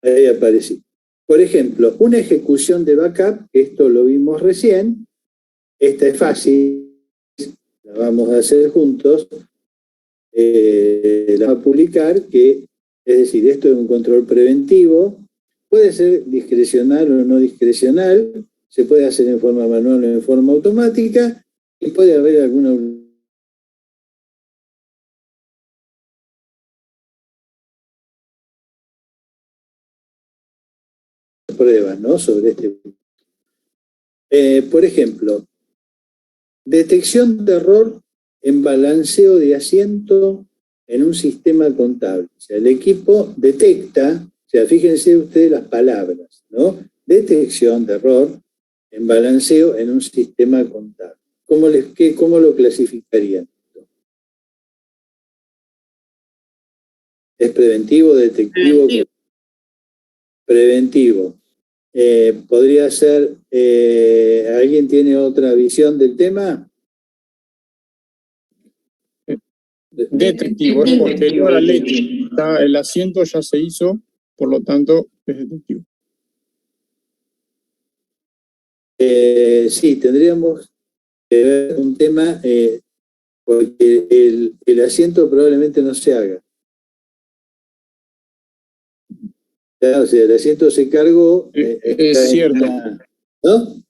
ahí aparecí. Por ejemplo, una ejecución de backup, que esto lo vimos recién, esta es fácil, la vamos a hacer juntos, la vamos a publicar, que es decir, esto es un control preventivo, puede ser discrecional o no discrecional, se puede hacer en forma manual o en forma automática, y puede haber alguna prueba, ¿no?, sobre este. Por ejemplo, detección de error en balanceo de asiento en un sistema contable. O sea, el equipo detecta, o sea, fíjense ustedes las palabras, ¿no? Detección de error en balanceo en un sistema contable. ¿Cómo lo clasificarían? ¿Es preventivo, detectivo? Preventivo. ¿Podría ser, alguien tiene otra visión del tema? Detectivo, es posterior al hecho. El asiento ya se hizo, por lo tanto, es detectivo. Sí, tendríamos que ver un tema, porque el asiento probablemente no se haga. O sea, el asiento se cargó. Es cierto. ¿No?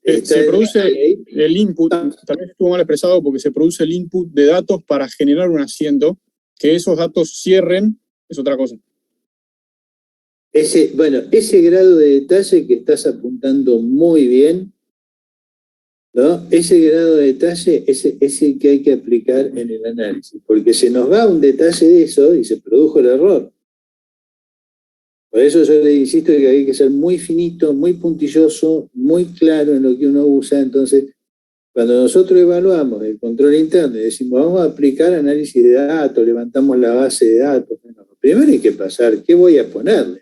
Se produce el input, tal vez estuvo mal expresado porque se produce el input de datos para generar un asiento, que esos datos cierren, es otra cosa. Ese grado de detalle que estás apuntando muy bien, ¿no? Ese grado de detalle es el que hay que aplicar en el análisis, porque se nos va un detalle de eso y se produjo el error. Por eso yo le insisto que hay que ser muy finito, muy puntilloso, muy claro en lo que uno usa. Entonces, cuando nosotros evaluamos el control interno y decimos vamos a aplicar análisis de datos, levantamos la base de datos, bueno, primero hay que pasar, ¿qué voy a ponerle?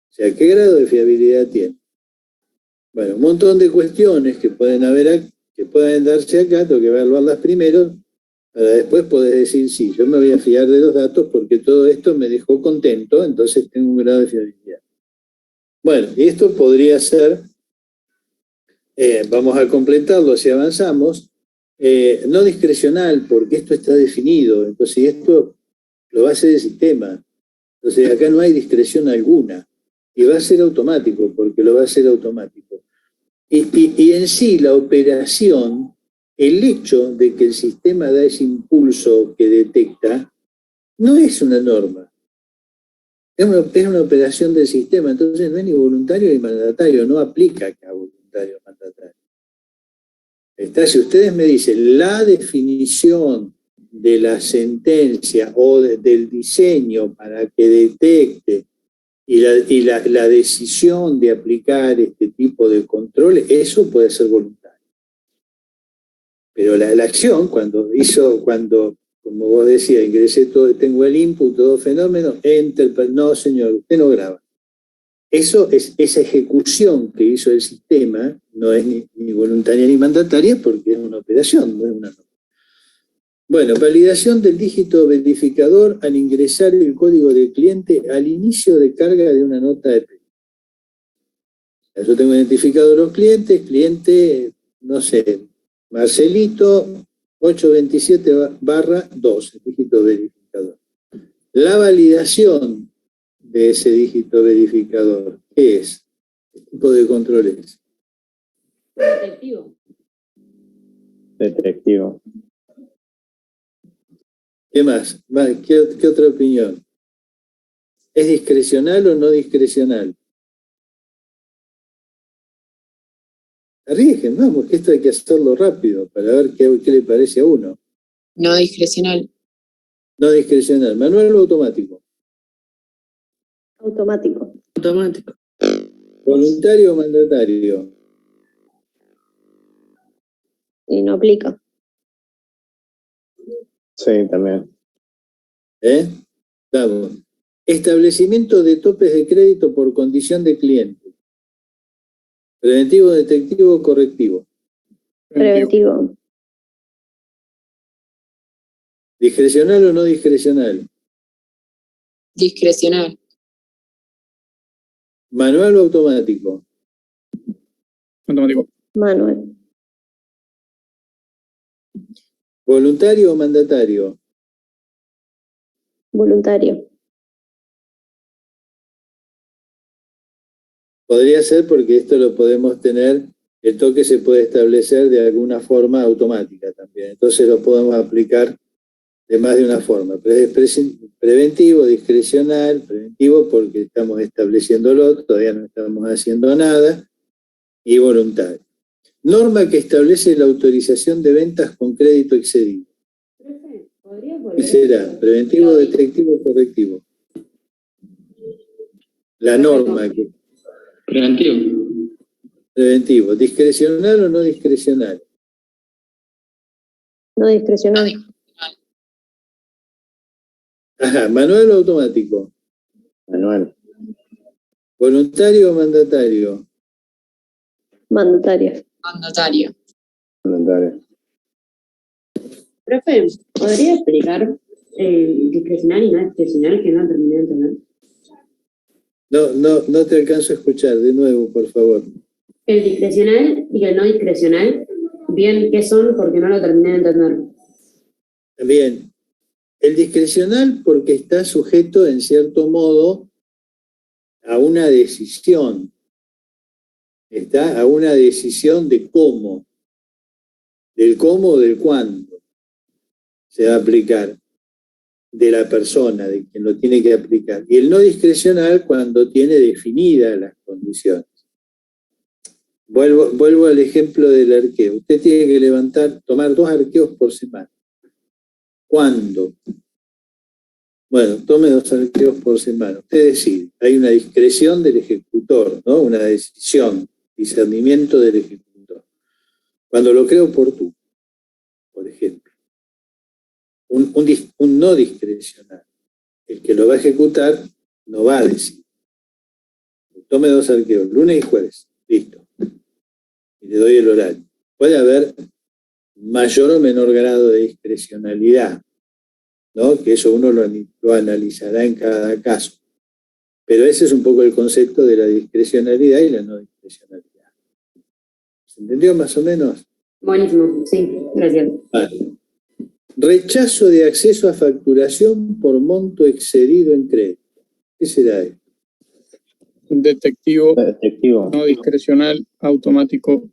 O sea, ¿qué grado de fiabilidad tiene? Bueno, un montón de cuestiones que pueden darse acá, tengo que evaluarlas primero, para después poder decir, sí, yo me voy a fiar de los datos porque todo esto me dejó contento, entonces tengo un grado de fiabilidad. Bueno, y esto podría ser, vamos a completarlo si avanzamos, no discrecional, porque esto está definido, entonces esto lo va a hacer el sistema. Entonces acá no hay discreción alguna, y va a ser automático, porque lo va a hacer automático. Y en sí la operación, el hecho de que el sistema da ese impulso que detecta, no es una norma. Es una operación del sistema, entonces no es ni voluntario ni mandatario, no aplica acá voluntario o mandatario. Si ustedes me dicen la definición de la sentencia o del diseño para que detecte y la decisión de aplicar este tipo de controles, eso puede ser voluntario. Pero la acción, cuando, como vos decías, ingresé todo, tengo el input, todo fenómeno, no señor, usted no graba. Esa ejecución que hizo el sistema no es ni voluntaria ni mandataria porque es una operación, no es una norma. Bueno, validación del dígito verificador al ingresar el código del cliente al inicio de carga de una nota de pedido. Yo tengo identificado los clientes, cliente, no sé, Marcelito 827-2, el dígito verificador. La validación de ese dígito verificador, ¿qué es? ¿Qué tipo de control es? Detectivo. Detectivo. ¿Qué más? ¿Qué otra opinión? ¿Es discrecional o no discrecional? Arriesguen, vamos, que esto hay que hacerlo rápido para ver qué le parece a uno. No discrecional. No discrecional. ¿Manual o automático? Automático. Automático. ¿Voluntario o mandatario? Y no aplica. Sí, también. Vamos. Establecimiento de topes de crédito por condición de cliente. ¿Preventivo, detectivo o correctivo? Preventivo. ¿Discrecional o no discrecional? Discrecional. ¿Manual o automático? Automático. Manual. ¿Voluntario o mandatario? Voluntario. Podría ser porque esto lo podemos tener, el toque se puede establecer de alguna forma automática también. Entonces lo podemos aplicar de más de una forma. Preventivo, discrecional, preventivo porque estamos estableciéndolo, todavía no estamos haciendo nada, y voluntario. Norma que establece la autorización de ventas con crédito excedido. ¿Qué será? ¿Preventivo, detectivo o correctivo? La norma que... Preventivo. Preventivo. ¿Discrecional o no discrecional? No discrecional. Ajá. ¿Manual o automático? Manual. ¿Voluntario o mandatario? Mandatario. Mandatario. Voluntario. Profe, ¿podría explicar discrecional y no discrecional que no terminé de entender? No te alcanzo a escuchar. De nuevo, por favor. El discrecional y el no discrecional, bien, ¿qué son? Porque no lo terminé de entender. Bien. El discrecional porque está sujeto, en cierto modo, a una decisión. Está a una decisión de cómo. Del cómo o del cuándo se va a aplicar. De la persona, de quien lo tiene que aplicar. Y el no discrecional cuando tiene definidas las condiciones. Vuelvo al ejemplo del arqueo. Usted tiene que tomar 2 arqueos por semana. ¿Cuándo? Bueno, tome 2 arqueos por semana. Usted decide. Hay una discreción del ejecutor, ¿no? Una decisión, discernimiento del ejecutor. Cuando lo creo oportuno, por ejemplo. Un no discrecional. El que lo va a ejecutar no va a decir. Tome 2 arqueos, lunes y jueves. Listo. Y le doy el horario. Puede haber mayor o menor grado de discrecionalidad, ¿no? Que eso uno lo analizará en cada caso. Pero ese es un poco el concepto de la discrecionalidad y la no discrecionalidad. ¿Se entendió más o menos? Buenísimo, sí, gracias. Vale. Rechazo de acceso a facturación por monto excedido en crédito. ¿Qué será esto? Detectivo, Detectivo. no discrecional, automático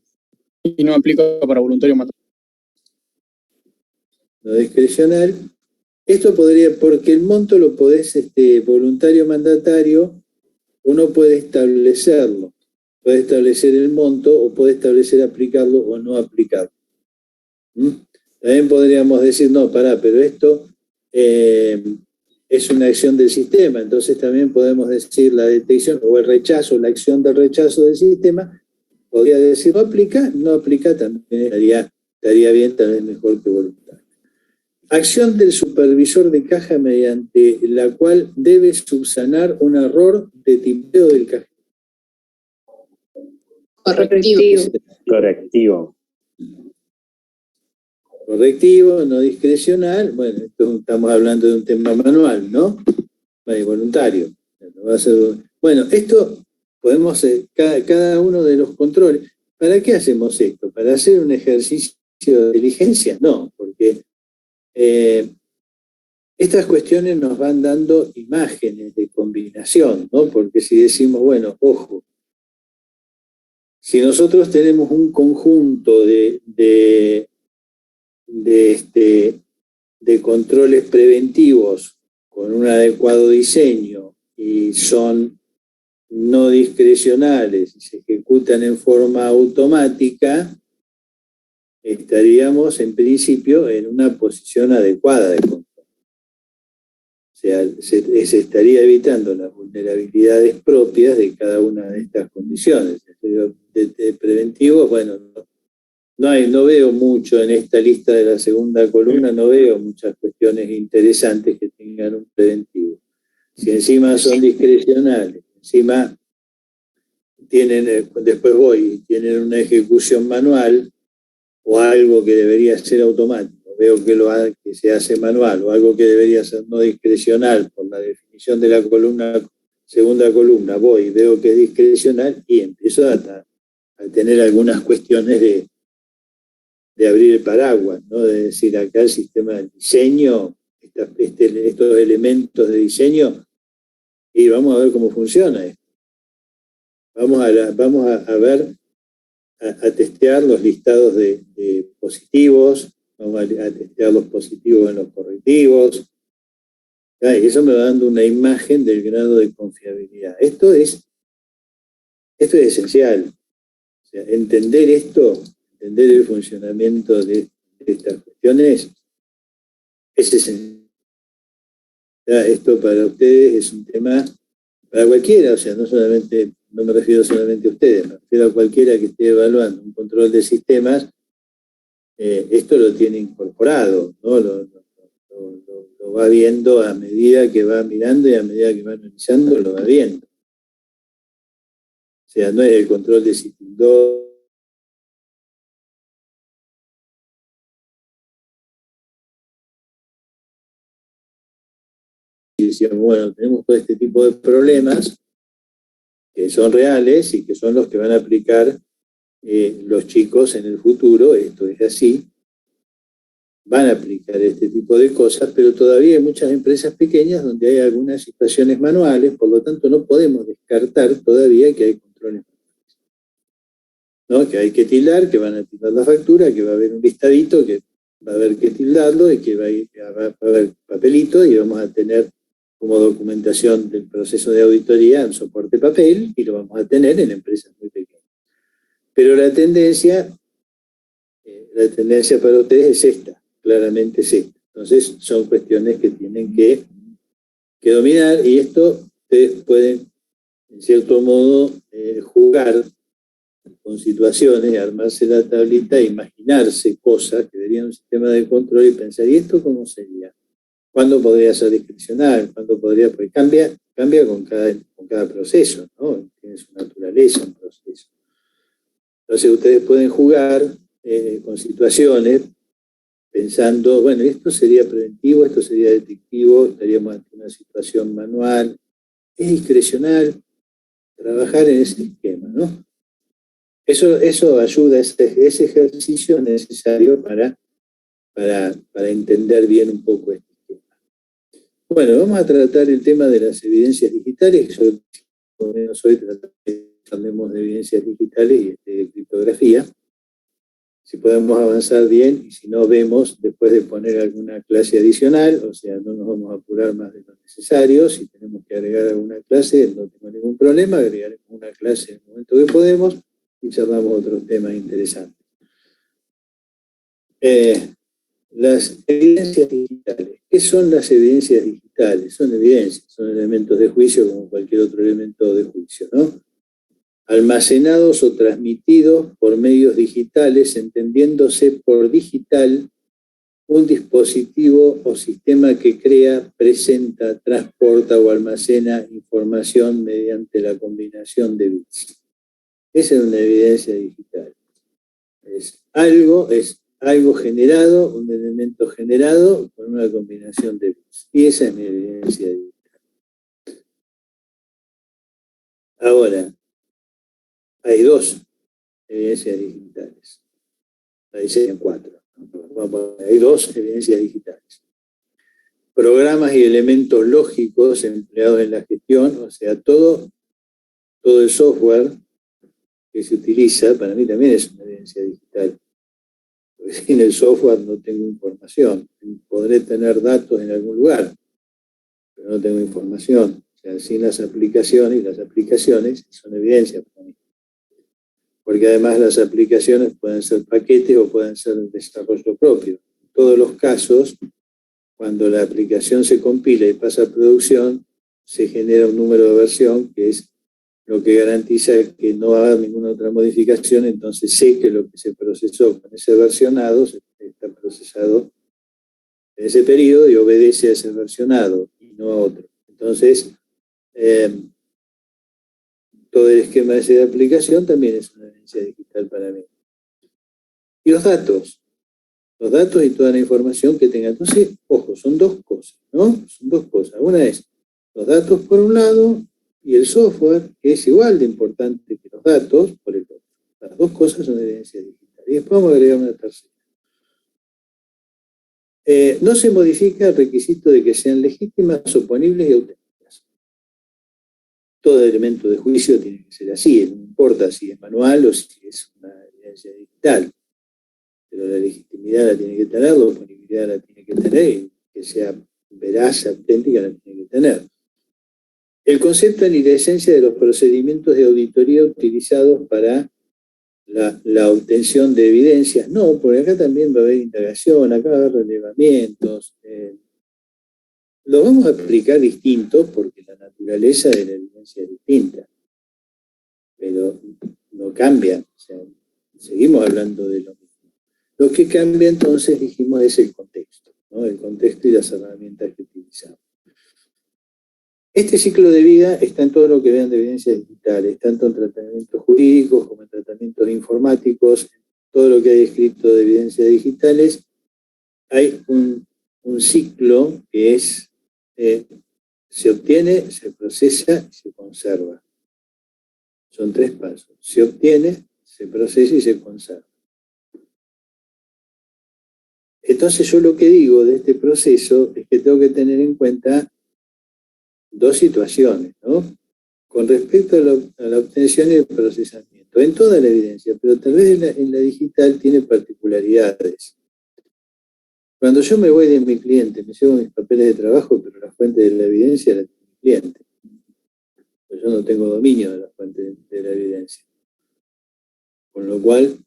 y no aplica para voluntario mandatario. No discrecional. Esto podría, porque el monto lo podés, voluntario mandatario, uno puede establecerlo. Puede establecer el monto o puede establecer aplicarlo o no aplicarlo. También podríamos decir, no, pero esto es una acción del sistema, entonces también podemos decir la detección o el rechazo, la acción del rechazo del sistema, podría decir, no aplica, también estaría bien, tal vez mejor que voluntario. Acción del supervisor de caja mediante la cual debe subsanar un error de tipeo del cajero. Correctivo. Correctivo. Correctivo, no discrecional. Bueno, estamos hablando de un tema manual, ¿no? Voluntario. Bueno, esto podemos, cada uno de los controles. ¿Para qué hacemos esto? ¿Para hacer un ejercicio de inteligencia? No, porque estas cuestiones nos van dando imágenes de combinación, ¿no? Porque si decimos, bueno, ojo, si nosotros tenemos un conjunto de controles preventivos con un adecuado diseño y son no discrecionales y se ejecutan en forma automática, estaríamos en principio en una posición adecuada de control. O sea, se estaría evitando las vulnerabilidades propias de cada una de estas condiciones. De preventivos, bueno, no veo mucho en esta lista de la segunda columna, no veo muchas cuestiones interesantes que tengan un preventivo. Si encima son discrecionales, encima tienen tienen una ejecución manual o algo que debería ser automático, veo que se hace manual, o algo que debería ser no discrecional por la definición de la columna segunda columna, voy, veo que es discrecional y empiezo a tener algunas cuestiones de abrir el paraguas, ¿no? De decir, acá el sistema de diseño, estos elementos de diseño, y vamos a ver cómo funciona esto. Vamos a ver, a testear los listados de positivos, vamos a testear los positivos en los correctivos. Y eso me va dando una imagen del grado de confiabilidad. Esto es esencial. O sea, entender esto, entender el funcionamiento de estas cuestiones, es esencial. Esto para ustedes es un tema, para cualquiera, o sea, no me refiero solamente a ustedes, me refiero a cualquiera que esté evaluando un control de sistemas, esto lo tiene incorporado, ¿no? Lo va viendo a medida que va mirando y a medida que va analizando, lo va viendo. O sea, no es el control de System 2. Y decíamos, bueno, tenemos todo este tipo de problemas que son reales y que son los que van a aplicar los chicos en el futuro, esto es así, van a aplicar este tipo de cosas, pero todavía hay muchas empresas pequeñas donde hay algunas situaciones manuales, por lo tanto no podemos descartar todavía que hay controles manuales, ¿no? Que hay que tildar, que van a tildar la factura, que va a haber un listadito, que va a haber que tildarlo y que va a haber papelito y vamos a tener como documentación del proceso de auditoría en soporte papel y lo vamos a tener en empresas muy pequeñas. Pero la tendencia para ustedes es esta, claramente es esta. Entonces son cuestiones que tienen que dominar y esto ustedes pueden, en cierto modo, jugar con situaciones, armarse la tablita, imaginarse cosas que verían un sistema de control y pensar, ¿y esto cómo sería? ¿Cuándo podría ser discrecional? ¿Cuándo podría? Porque cambia con cada proceso, ¿no? Tiene su naturaleza un proceso. Entonces ustedes pueden jugar con situaciones pensando, bueno, esto sería preventivo, esto sería detectivo, estaríamos ante una situación manual, es discrecional, trabajar en ese esquema, ¿no? Eso ayuda, ese ejercicio necesario para entender bien un poco este tema. Bueno, vamos a tratar el tema de las evidencias digitales. Yo, por lo menos hoy, hablemos de evidencias digitales y de criptografía. Si podemos avanzar bien, y si no, vemos después de poner alguna clase adicional, o sea, no nos vamos a apurar más de lo necesario. Si tenemos que agregar alguna clase, no tengo ningún problema, agregaremos una clase en el momento que podemos y charlamos otros temas interesantes. Las evidencias digitales. ¿Qué son las evidencias digitales? Son evidencias, son elementos de juicio como cualquier otro elemento de juicio, ¿no? Almacenados o transmitidos por medios digitales, entendiéndose por digital un dispositivo o sistema que crea, presenta, transporta o almacena información mediante la combinación de bits. Esa es una evidencia digital. Es algo generado, un elemento generado con una combinación de bits. Y esa es mi evidencia digital. Ahora, hay dos evidencias digitales. Ahí serían cuatro. Hay dos evidencias digitales. Programas y elementos lógicos empleados en la gestión, o sea, todo el software que se utiliza, para mí también es una evidencia digital. Porque sin el software no tengo información. Podré tener datos en algún lugar, pero no tengo información. O sea, sin las aplicaciones son evidencias para mí. Porque además las aplicaciones pueden ser paquetes o pueden ser de desarrollo propio. En todos los casos, cuando la aplicación se compila y pasa a producción, se genera un número de versión que es lo que garantiza que no va a haber ninguna otra modificación, entonces sé que lo que se procesó con ese versionado está procesado en ese periodo y obedece a ese versionado y no a otro. Entonces, todo el esquema de aplicación también es una evidencia digital para mí. Y los datos y toda la información que tenga. Entonces, ojo, son dos cosas, ¿no? Son dos cosas. Una es los datos por un lado y el software, que es igual de importante que los datos, por el otro. Las dos cosas son evidencia digital. Y después vamos a agregar una tercera. No se modifica el requisito de que sean legítimas, oponibles y auténticas. Todo elemento de juicio tiene que ser así, no importa si es manual o si es una evidencia digital. Pero la legitimidad la tiene que tener, la oponibilidad la tiene que tener, y que sea veraz, auténtica, la tiene que tener. El concepto ni la esencia de los procedimientos de auditoría utilizados para la obtención de evidencias. No, porque acá también va a haber indagación, acá va a haber relevamientos. Los vamos a aplicar distintos porque la naturaleza de la evidencia es distinta. Pero no cambia. O sea, seguimos hablando de lo mismo. Lo que cambia entonces, dijimos, es el contexto, ¿no? El contexto y las herramientas que utilizamos. Este ciclo de vida está en todo lo que vean de evidencias digitales, tanto en tratamientos jurídicos como en tratamientos informáticos, todo lo que hay escrito de evidencias digitales. Hay un ciclo que es, se obtiene, se procesa y se conserva. Son 3 pasos. Se obtiene, se procesa y se conserva. Entonces yo lo que digo de este proceso es que tengo que tener en cuenta 2 situaciones, ¿no? Con respecto a la obtención y el procesamiento, en toda la evidencia, pero tal vez en la digital tiene particularidades. Cuando yo me voy de mi cliente, me llevo mis papeles de trabajo, pero la fuente de la evidencia la tiene mi cliente. Pues yo no tengo dominio de la fuente de la evidencia. Con lo cual,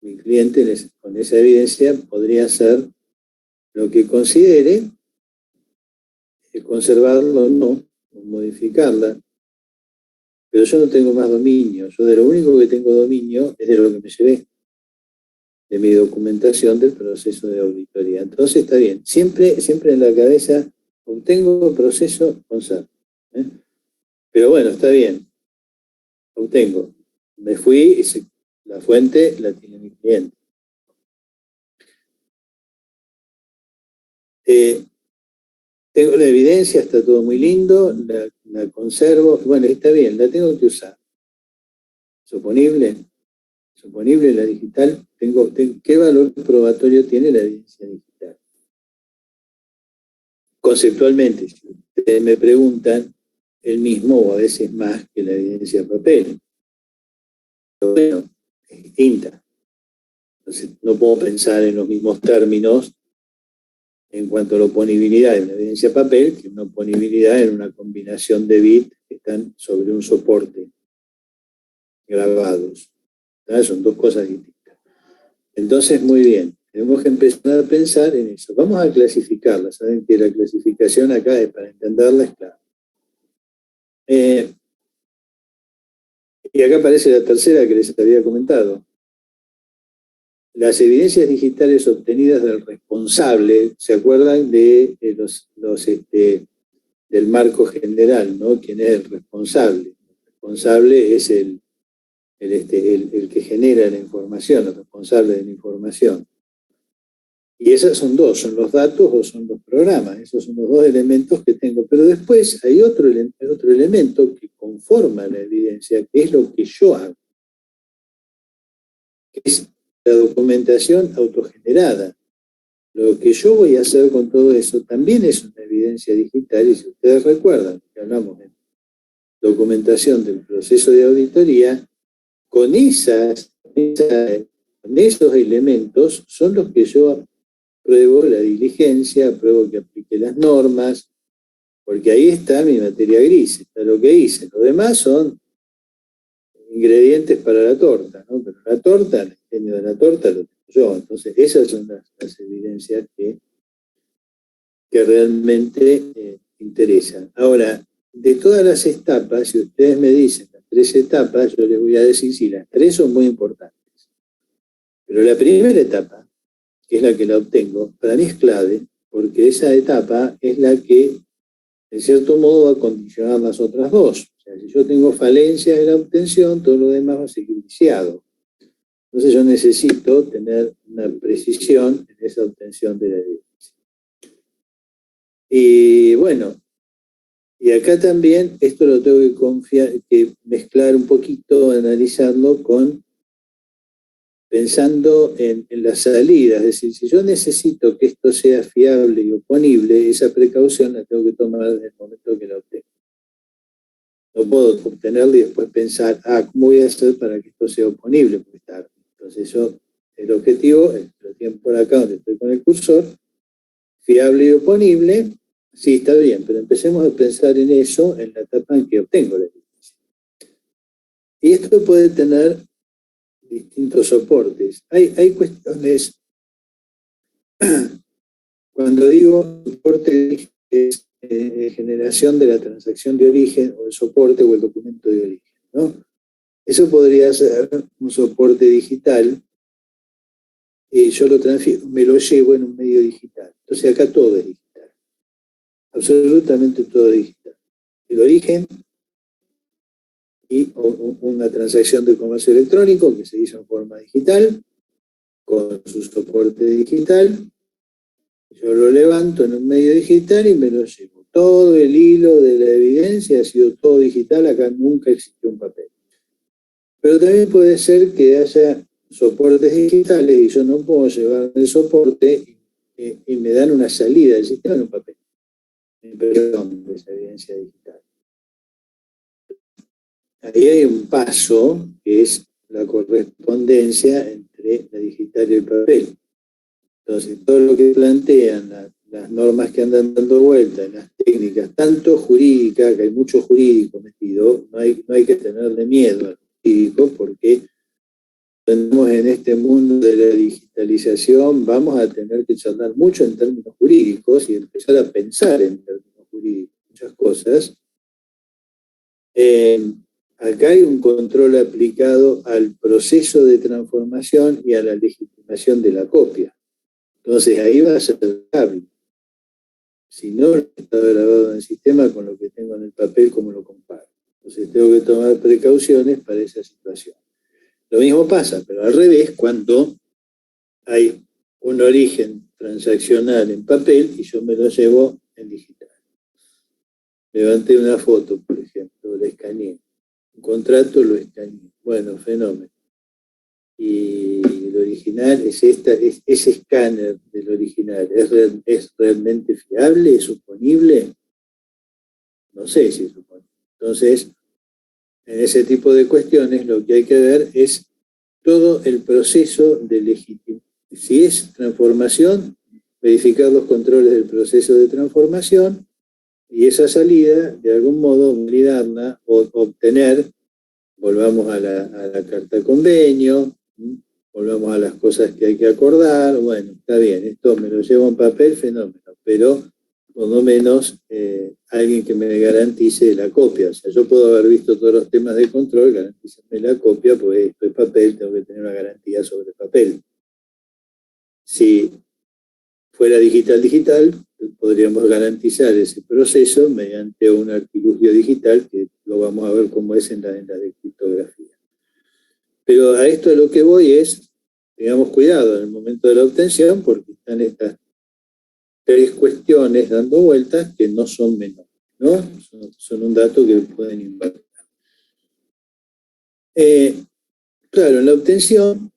mi cliente con esa evidencia podría hacer lo que considere, conservarla o no, o modificarla, pero yo no tengo más dominio. Yo de lo único que tengo dominio es de lo que me llevé, de mi documentación del proceso de auditoría. Entonces está bien, siempre en la cabeza obtengo, proceso, conservo. Pero bueno, está bien, obtengo, me fui, la fuente la tiene mi cliente. Tengo la evidencia, está todo muy lindo, la conservo, bueno, está bien, la tengo que usar. ¿Suponible? ¿Suponible la digital? ¿Qué valor probatorio tiene la evidencia digital? Conceptualmente, si ustedes me preguntan, el mismo o a veces más que la evidencia papel. Pero bueno, es distinta. Entonces, no puedo pensar en los mismos términos en cuanto a la oponibilidad de una evidencia papel que una oponibilidad en una combinación de bits que están sobre un soporte grabados. ¿Verdad? Son 2 cosas distintas. Entonces, muy bien, tenemos que empezar a pensar en eso. Vamos a clasificarla. Saben que la clasificación acá es para entenderla, es clave. Y acá aparece la tercera que les había comentado. Las evidencias digitales obtenidas del responsable, ¿se acuerdan de del marco general, ¿no? ¿Quién es el responsable? El responsable es el que genera la información, el responsable de la información. Y esas son 2, son los datos o son los programas, esos son los 2 elementos que tengo. Pero después hay otro elemento que conforma la evidencia, que es lo que yo hago, que es la documentación autogenerada. Lo que yo voy a hacer con todo eso también es una evidencia digital, y si ustedes recuerdan que hablamos de documentación del proceso de auditoría, con esos elementos son los que yo pruebo la diligencia, pruebo que aplique las normas, porque ahí está mi materia gris, está lo que hice. Lo demás son ingredientes para la torta, ¿no? Pero la torta, el genio de la torta lo tengo yo. Entonces, esas son las evidencias que realmente interesan. Ahora, de todas las etapas, si ustedes me dicen las 3 etapas, yo les voy a decir si las 3 son muy importantes. Pero la primera etapa, que es la que la obtengo, para mí es clave, porque esa etapa es la que, en cierto modo, va a condicionar las otras 2. O sea, si yo tengo falencias en la obtención, todo lo demás va a seguir viciado. Entonces yo necesito tener una precisión en esa obtención de la evidencia. Y bueno, Y acá también esto lo tengo que mezclar un poquito, analizarlo pensando en la salida. Es decir, si yo necesito que esto sea fiable y oponible, esa precaución la tengo que tomar en el momento que la obtengo. No puedo obtenerla y después pensar, ¿cómo voy a hacer para que esto sea oponible? Porque está. Entonces el objetivo, lo tienen por acá donde estoy con el cursor, fiable y oponible, sí, está bien, pero empecemos a pensar en eso en la etapa en que obtengo la evidencia. Y esto puede tener distintos soportes. Hay cuestiones, cuando digo soporte es generación de la transacción de origen o el soporte o el documento de origen, ¿no? Eso podría ser un soporte digital y yo lo transfiero, me lo llevo en un medio digital. Entonces acá todo es digital, absolutamente todo es digital. El origen y una transacción de comercio electrónico que se hizo en forma digital, con su soporte digital, yo lo levanto en un medio digital y me lo llevo. Todo el hilo de la evidencia ha sido todo digital, acá nunca existió un papel. Pero también puede ser que haya soportes digitales y yo no puedo llevar el soporte y me dan una salida del sistema en un papel. Perdón, de esa evidencia digital. Ahí hay un paso que es la correspondencia entre la digital y el papel. Entonces, todo lo que plantean las normas que andan dando vuelta, las técnicas, tanto jurídicas, que hay mucho jurídico metido, no hay que tenerle miedo al jurídico, porque estamos en este mundo de la digitalización, vamos a tener que charlar mucho en términos jurídicos y empezar a pensar en términos jurídicos, muchas cosas. Acá hay un control aplicado al proceso de transformación y a la legitimación de la copia. Entonces ahí va a ser grave. Si no está grabado en el sistema con lo que tengo en el papel, ¿cómo lo comparo? Entonces tengo que tomar precauciones para esa situación. Lo mismo pasa, pero al revés, cuando hay un origen transaccional en papel y yo me lo llevo en digital. Levanté una foto, por ejemplo, la escaneé. Un contrato lo escaneé. Bueno, fenómeno. Y el original es ese escáner del original. ¿Es realmente fiable? ¿Es suponible? No sé si es suponible. Entonces, en ese tipo de cuestiones lo que hay que ver es todo el proceso de legitimación. Si es transformación, verificar los controles del proceso de transformación y esa salida, de algún modo, validarla o obtener, volvamos a la carta de convenio, volvamos a las cosas que hay que acordar, bueno, está bien, esto me lo llevo en papel, fenómeno, pero por lo menos alguien que me garantice la copia. O sea, yo puedo haber visto todos los temas de control, garantícenme la copia, porque esto es papel, tengo que tener una garantía sobre el papel. Si fuera digital, podríamos garantizar ese proceso mediante un artilugio digital, que lo vamos a ver cómo es en la de criptografía. Pero a esto lo que voy es, tengamos cuidado en el momento de la obtención, porque están estas tres cuestiones dando vueltas que no son menores, ¿no? Son un dato que pueden impactar. Claro, en la obtención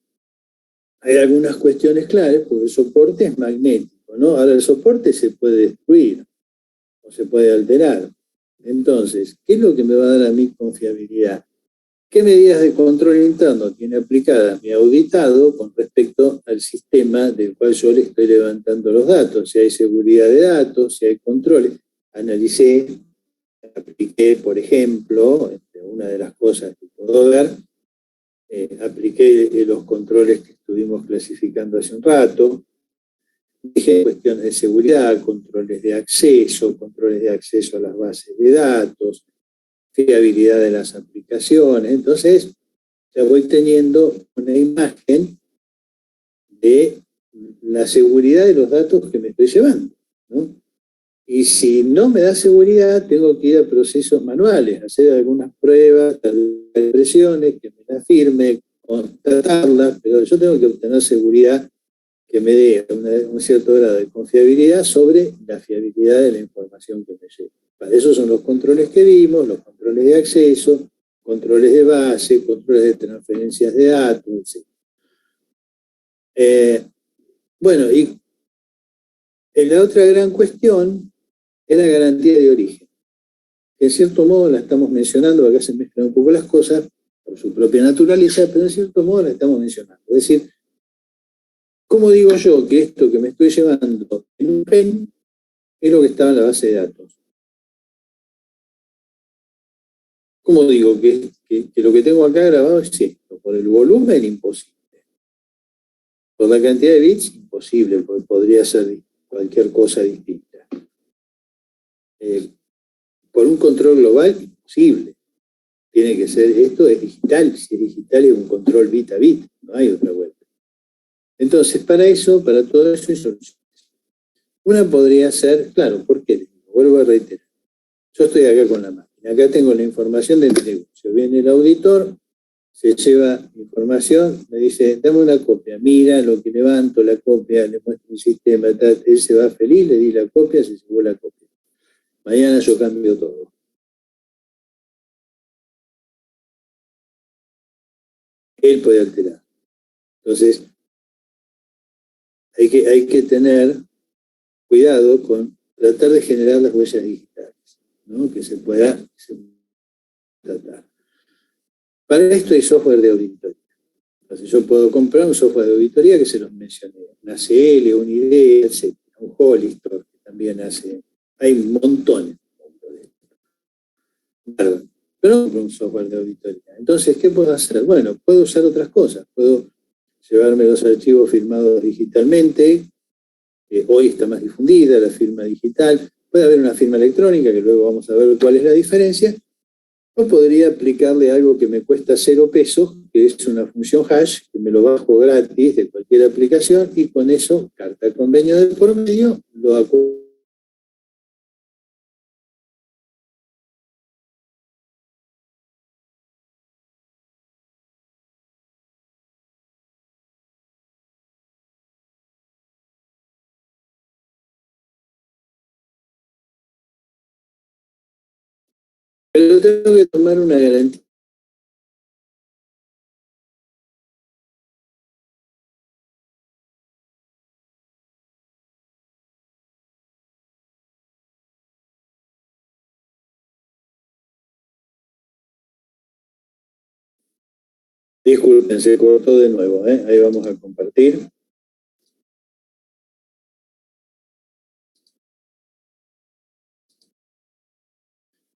hay algunas cuestiones claves, porque el soporte es magnético, ¿no? Ahora el soporte se puede destruir o se puede alterar. Entonces, ¿qué es lo que me va a dar a mí confiabilidad? ¿Qué medidas de control interno tiene aplicadas mi auditado con respecto al sistema del cual yo le estoy levantando los datos? Si hay seguridad de datos, si hay controles. Analicé, apliqué, por ejemplo, una de las cosas que puedo ver, apliqué los controles que estuvimos clasificando hace un rato. Dije cuestiones de seguridad, controles de acceso a las bases de datos, fiabilidad de las aplicaciones. Entonces, ya voy teniendo una imagen de la seguridad de los datos que me estoy llevando, ¿no? Y si no me da seguridad, tengo que ir a procesos manuales, hacer algunas pruebas, impresiones, que me las firme, constatarlas, pero yo tengo que obtener seguridad que me dé un cierto grado de confiabilidad sobre la fiabilidad de la información que me llevo. Para eso son los controles que vimos, los controles de acceso, controles de base, controles de transferencias de datos, etc. Bueno, y la otra gran cuestión es la garantía de origen. En cierto modo la estamos mencionando, acá se mezclan un poco las cosas por su propia naturaleza, pero en cierto modo la estamos mencionando. Es decir, ¿cómo digo yo que esto que me estoy llevando en un pen es lo que estaba en la base de datos? ¿Cómo digo que lo que tengo acá grabado es esto? Por el volumen, imposible. Por la cantidad de bits, imposible, porque podría ser cualquier cosa distinta. Por un control global, imposible. Tiene que ser, esto es digital, si es digital es un control bit a bit, no hay otra vuelta. Entonces, para todo eso hay soluciones. Una podría ser, claro, ¿por qué? Vuelvo a reiterar. Yo estoy acá con la máquina, acá tengo la información del negocio. Viene el auditor, se lleva información, me dice, dame una copia. Mira lo que levanto, la copia, le muestro un sistema, él se va feliz, le di la copia, se llevó la copia. Mañana yo cambio todo. Él puede alterar. Entonces, hay que tener cuidado con tratar de generar las huellas digitales, ¿no? Que se pueda tratar. Para esto hay software de auditoría. Entonces yo puedo comprar un software de auditoría que se los mencioné, una CL, un ID, etc. Un Hollister que también hace, hay montones. Claro, pero no un software de auditoría. Entonces, ¿qué puedo hacer? Bueno, puedo usar otras cosas. Puedo llevarme los archivos firmados digitalmente. Hoy está más difundida la firma digital. Puede haber una firma electrónica, que luego vamos a ver cuál es la diferencia. O podría aplicarle algo que me cuesta 0 pesos, que es una función hash, que me lo bajo gratis de cualquier aplicación, y con eso, carta de convenio de por medio, lo acuerdo. Pero tengo que tomar una garantía. Disculpen, se cortó de nuevo, ¿eh? Ahí vamos a compartir.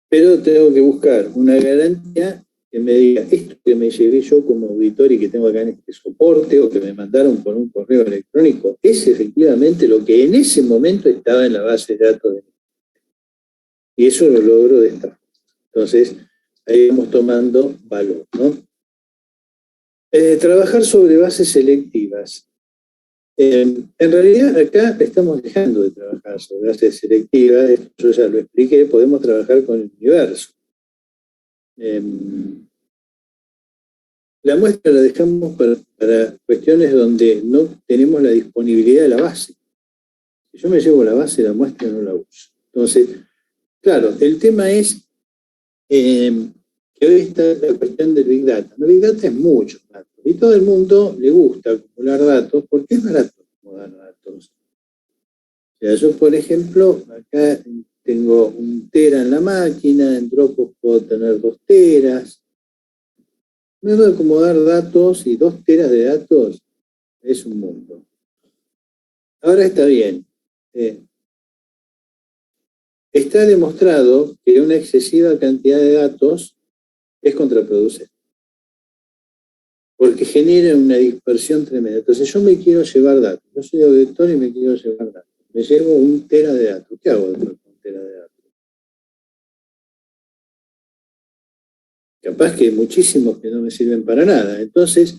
Pero tengo que buscar una garantía que me diga esto que me llevé yo como auditor y que tengo acá en este soporte o que me mandaron por un correo electrónico, es efectivamente lo que en ese momento estaba en la base de datos de mí. Y eso lo logro de esta forma. Entonces, ahí vamos tomando valor, ¿no? Trabajar sobre bases selectivas. En realidad, acá estamos dejando de trabajar sobre bases selectivas, esto yo ya lo expliqué, podemos trabajar con el universo. La muestra la dejamos para cuestiones donde no tenemos la disponibilidad de la base. Si yo me llevo la base, la muestra no la uso. Entonces, claro, el tema es que hoy está la cuestión del Big Data. El Big Data es mucho datos y todo el mundo le gusta acumular datos porque es barato acumular datos. O sea, yo, por ejemplo, acá tengo 1 tera en la máquina, en Dropbox puedo tener 2 teras. Me voy a acomodar datos y 2 teras de datos es un mundo. Ahora está bien. Está demostrado que una excesiva cantidad de datos es contraproducente, porque genera una dispersión tremenda. Entonces yo me quiero llevar datos. Yo soy auditor y me quiero llevar datos. Me llevo 1 tera de datos. ¿Qué hago con 1 tera de datos? Capaz que hay muchísimos que no me sirven para nada. Entonces,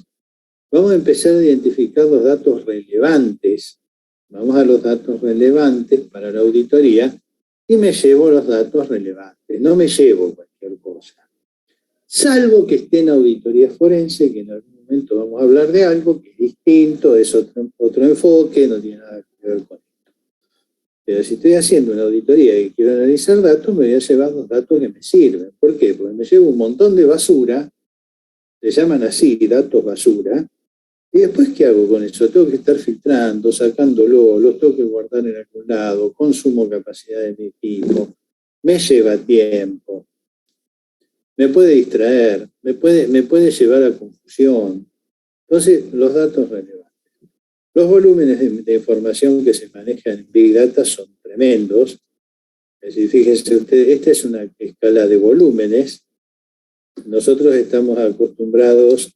vamos a empezar a identificar los datos relevantes. Vamos a los datos relevantes para la auditoría y me llevo los datos relevantes. No me llevo cualquier cosa. Salvo que esté en auditoría forense, que en algún momento vamos a hablar de algo que es distinto, es otro enfoque, no tiene nada que ver con esto. Pero si estoy haciendo una auditoría y quiero analizar datos, me voy a llevar los datos que me sirven. ¿Por qué? Porque me llevo un montón de basura, se llaman así, datos basura, y después, ¿qué hago con eso? Tengo que estar filtrando, sacándolo, los tengo que guardar en algún lado, consumo capacidad de mi equipo, me lleva tiempo, me puede distraer, me puede llevar a confusión. Entonces, los datos relevantes. Los volúmenes de información que se manejan en Big Data son tremendos. Es decir, fíjense ustedes, esta es una escala de volúmenes. Nosotros estamos acostumbrados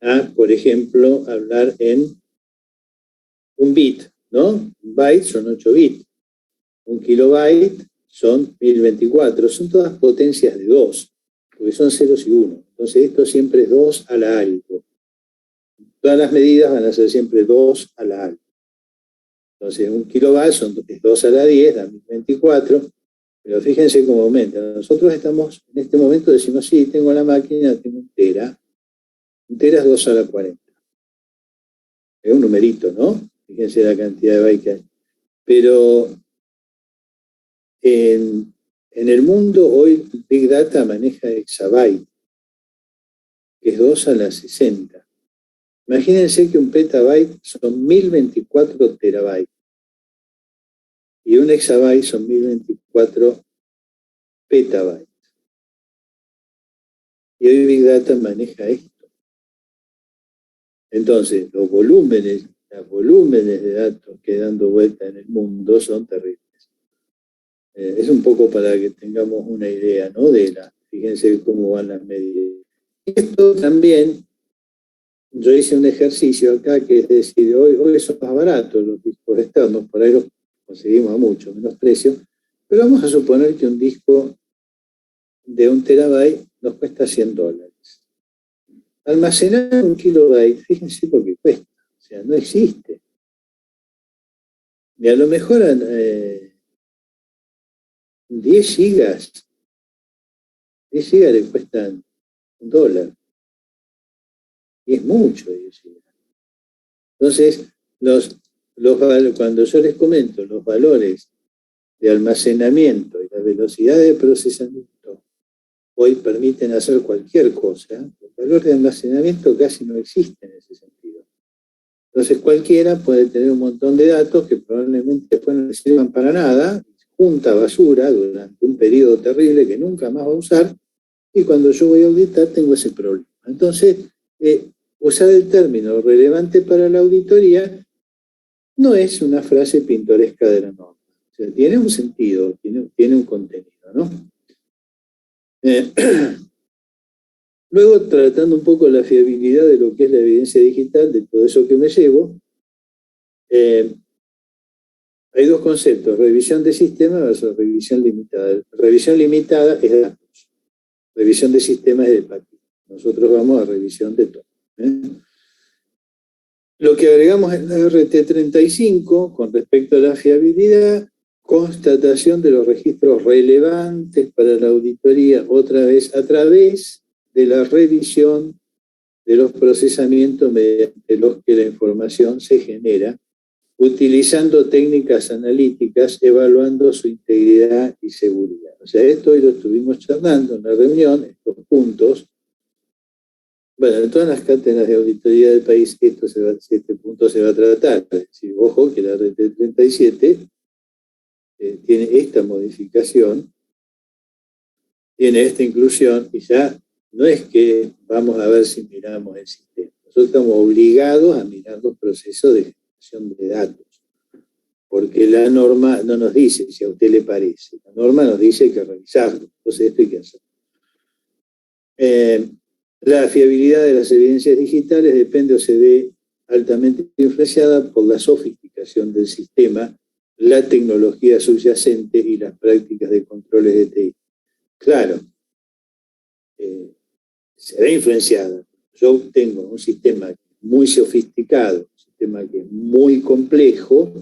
a, por ejemplo, hablar en un bit, ¿no? Un byte son 8 bits. Un kilobyte son 1024. Son todas potencias de 2, porque son ceros y 1. Entonces esto siempre es 2 a la algo. Todas las medidas van a ser siempre 2 a la algo. Entonces un kilobyte es 2 a la 10, da 1024. Pero fíjense cómo aumenta. Nosotros estamos, en este momento decimos, sí, tengo la máquina, tengo un tera. Un tera es 2 a la 40. Es un numerito, ¿no? Fíjense la cantidad de bytes que hay. Pero en el mundo hoy Big Data maneja exabyte, que es 2 a la 60. Imagínense que un petabyte son 1024 terabytes. Y un exabyte son 1024 petabytes. Y hoy Big Data maneja esto. Entonces, los volúmenes de datos que dando vuelta en el mundo son terribles. Es un poco para que tengamos una idea, ¿no? Fíjense cómo van las medidas. Esto también, yo hice un ejercicio acá que es decir, hoy son más baratos los discos externos, por ahí los conseguimos a mucho menos precio, pero vamos a suponer que un disco de 1 terabyte nos cuesta $100. Almacenar 1 kilobyte, fíjense lo que cuesta, o sea, no existe. Y a lo mejor 10 gigas le cuestan $1. Y es mucho 10 gigas. Entonces, cuando yo les comento los valores de almacenamiento y la velocidad de procesamiento, hoy permiten hacer cualquier cosa. Los valores de almacenamiento casi no existen en ese sentido. Entonces cualquiera puede tener un montón de datos que probablemente después no le sirvan para nada, junta basura durante un periodo terrible que nunca más va a usar, y cuando yo voy a auditar tengo ese problema. Entonces, usar el término relevante para la auditoría no es una frase pintoresca de la norma. O sea, tiene un sentido, tiene un contenido, ¿no? Luego, tratando un poco la fiabilidad de lo que es la evidencia digital, de todo eso que me llevo, hay dos conceptos, revisión de sistema versus revisión limitada. Revisión limitada es de datos, revisión de sistema es de paquete. Nosotros vamos a revisión de todo. Lo que agregamos en la RT35 con respecto a la fiabilidad, constatación de los registros relevantes para la auditoría, otra vez a través de la revisión de los procesamientos mediante los que la información se genera, utilizando técnicas analíticas, evaluando su integridad y seguridad. O sea, esto hoy lo estuvimos charlando en la reunión, estos puntos. Bueno, en todas las cátedras de auditoría del país este punto se va a tratar. Es decir, ojo que la RT37 tiene esta modificación, tiene esta inclusión, y ya no es que vamos a ver si miramos el sistema. Nosotros estamos obligados a mirar los procesos de generación de datos, porque la norma no nos dice si a usted le parece. La norma nos dice que hay que revisarlo. Entonces esto hay que hacer. La fiabilidad de las evidencias digitales depende o se ve altamente influenciada por la sofisticación del sistema, la tecnología subyacente y las prácticas de controles de TI. Claro, se ve influenciada. Yo tengo un sistema muy sofisticado, un sistema que es muy complejo,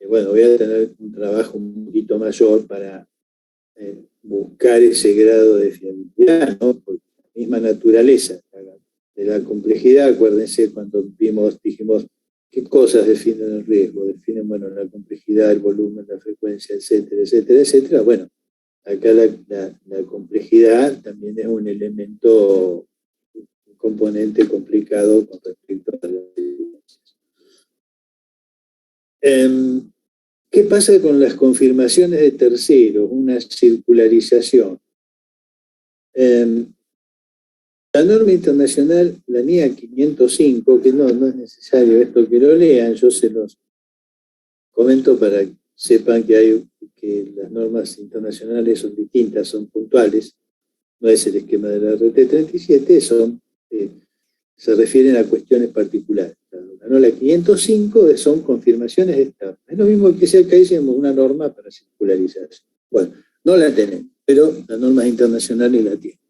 bueno, voy a tener un trabajo un poquito mayor para buscar ese grado de fiabilidad, ¿no? Porque la misma naturaleza de la complejidad, acuérdense cuando dijimos ¿Qué cosas definen el riesgo? Definen, bueno, la complejidad, el volumen, la frecuencia, etcétera, etcétera, etcétera. Bueno, acá la complejidad también es un elemento, un componente complicado con respecto a las evidencias. ¿Qué pasa con las confirmaciones de terceros? Una circularización. La norma internacional, la NIA 505, que no es necesario esto que lo lean, yo se los comento para que sepan que las normas internacionales son distintas, son puntuales, no es el esquema de la RT37, se refieren a cuestiones particulares. La norma 505 son confirmaciones de estado. Es lo mismo que si acá hicimos una norma para circularizarse. Bueno, no la tenemos, pero las normas internacionales la tienen.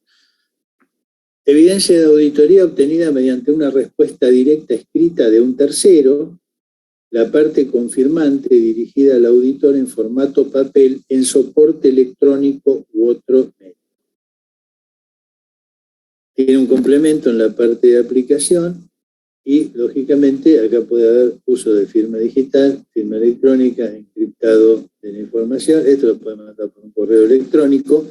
Evidencia de auditoría obtenida mediante una respuesta directa escrita de un tercero, la parte confirmante dirigida al auditor en formato papel, en soporte electrónico u otro medio. Tiene un complemento en la parte de aplicación y, lógicamente, acá puede haber uso de firma digital, firma electrónica, encriptado de la información. Esto lo puede mandar por un correo electrónico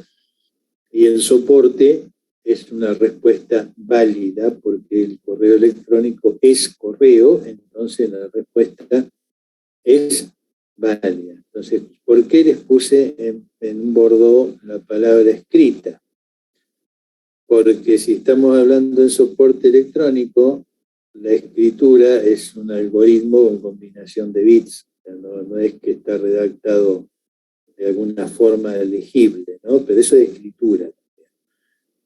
y el soporte es una respuesta válida porque el correo electrónico es correo, entonces la respuesta es válida. Entonces, ¿por qué les puse en un bordó la palabra escrita? Porque si estamos hablando de soporte electrónico, la escritura es un algoritmo con combinación de bits, no es que está redactado de alguna forma legible, ¿no? Pero eso es escritura.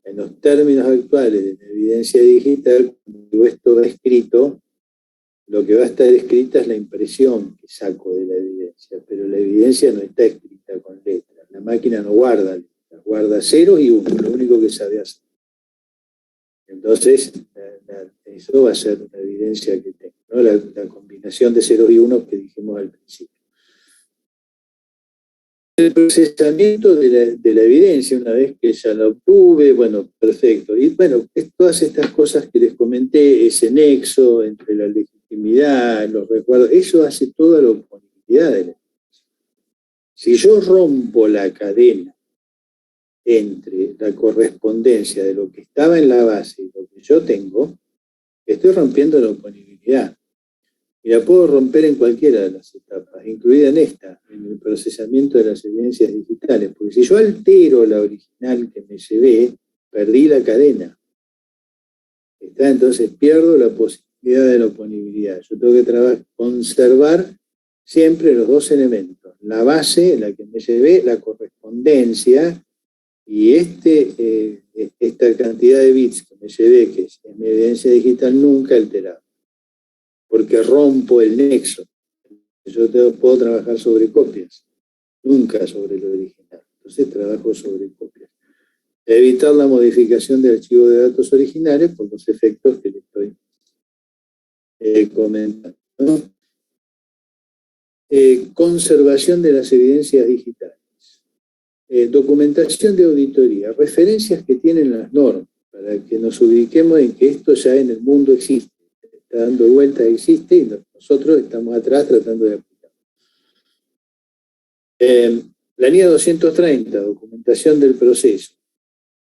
En los términos actuales de la evidencia digital, cuando esto va escrito, lo que va a estar escrita es la impresión que saco de la evidencia, pero la evidencia no está escrita con letras. La máquina no guarda letras, guarda ceros y uno, lo único que sabe hacer. Entonces, eso va a ser una evidencia que tengo, ¿no? La combinación de ceros y unos que dijimos al principio. El procesamiento de la evidencia, una vez que ya la obtuve, bueno, perfecto. Y bueno, todas estas cosas que les comenté, ese nexo entre la legitimidad, los recuerdos, eso hace toda la oponibilidad de la evidencia. Si yo rompo la cadena entre la correspondencia de lo que estaba en la base y lo que yo tengo, estoy rompiendo la oponibilidad. Y la puedo romper en cualquiera de las etapas, incluida en esta, en el procesamiento de las evidencias digitales. Porque si yo altero la original que me llevé, perdí la cadena. Entonces pierdo la posibilidad de la oponibilidad. Yo tengo que conservar siempre los dos elementos. La base, la que me llevé, la correspondencia, y esta cantidad de bits que me llevé, que es mi evidencia digital, nunca alterada. Porque rompo el nexo. Yo puedo trabajar sobre copias, nunca sobre lo original. Entonces trabajo sobre copias. Evitar la modificación de archivos de datos originales por los efectos que le estoy comentando, ¿no? Conservación de las evidencias digitales. Documentación de auditoría. Referencias que tienen las normas, para que nos ubiquemos en que esto ya en el mundo existe. Está dando vueltas, existe, y nosotros estamos atrás tratando de aplicar. La NIA 230, documentación del proceso.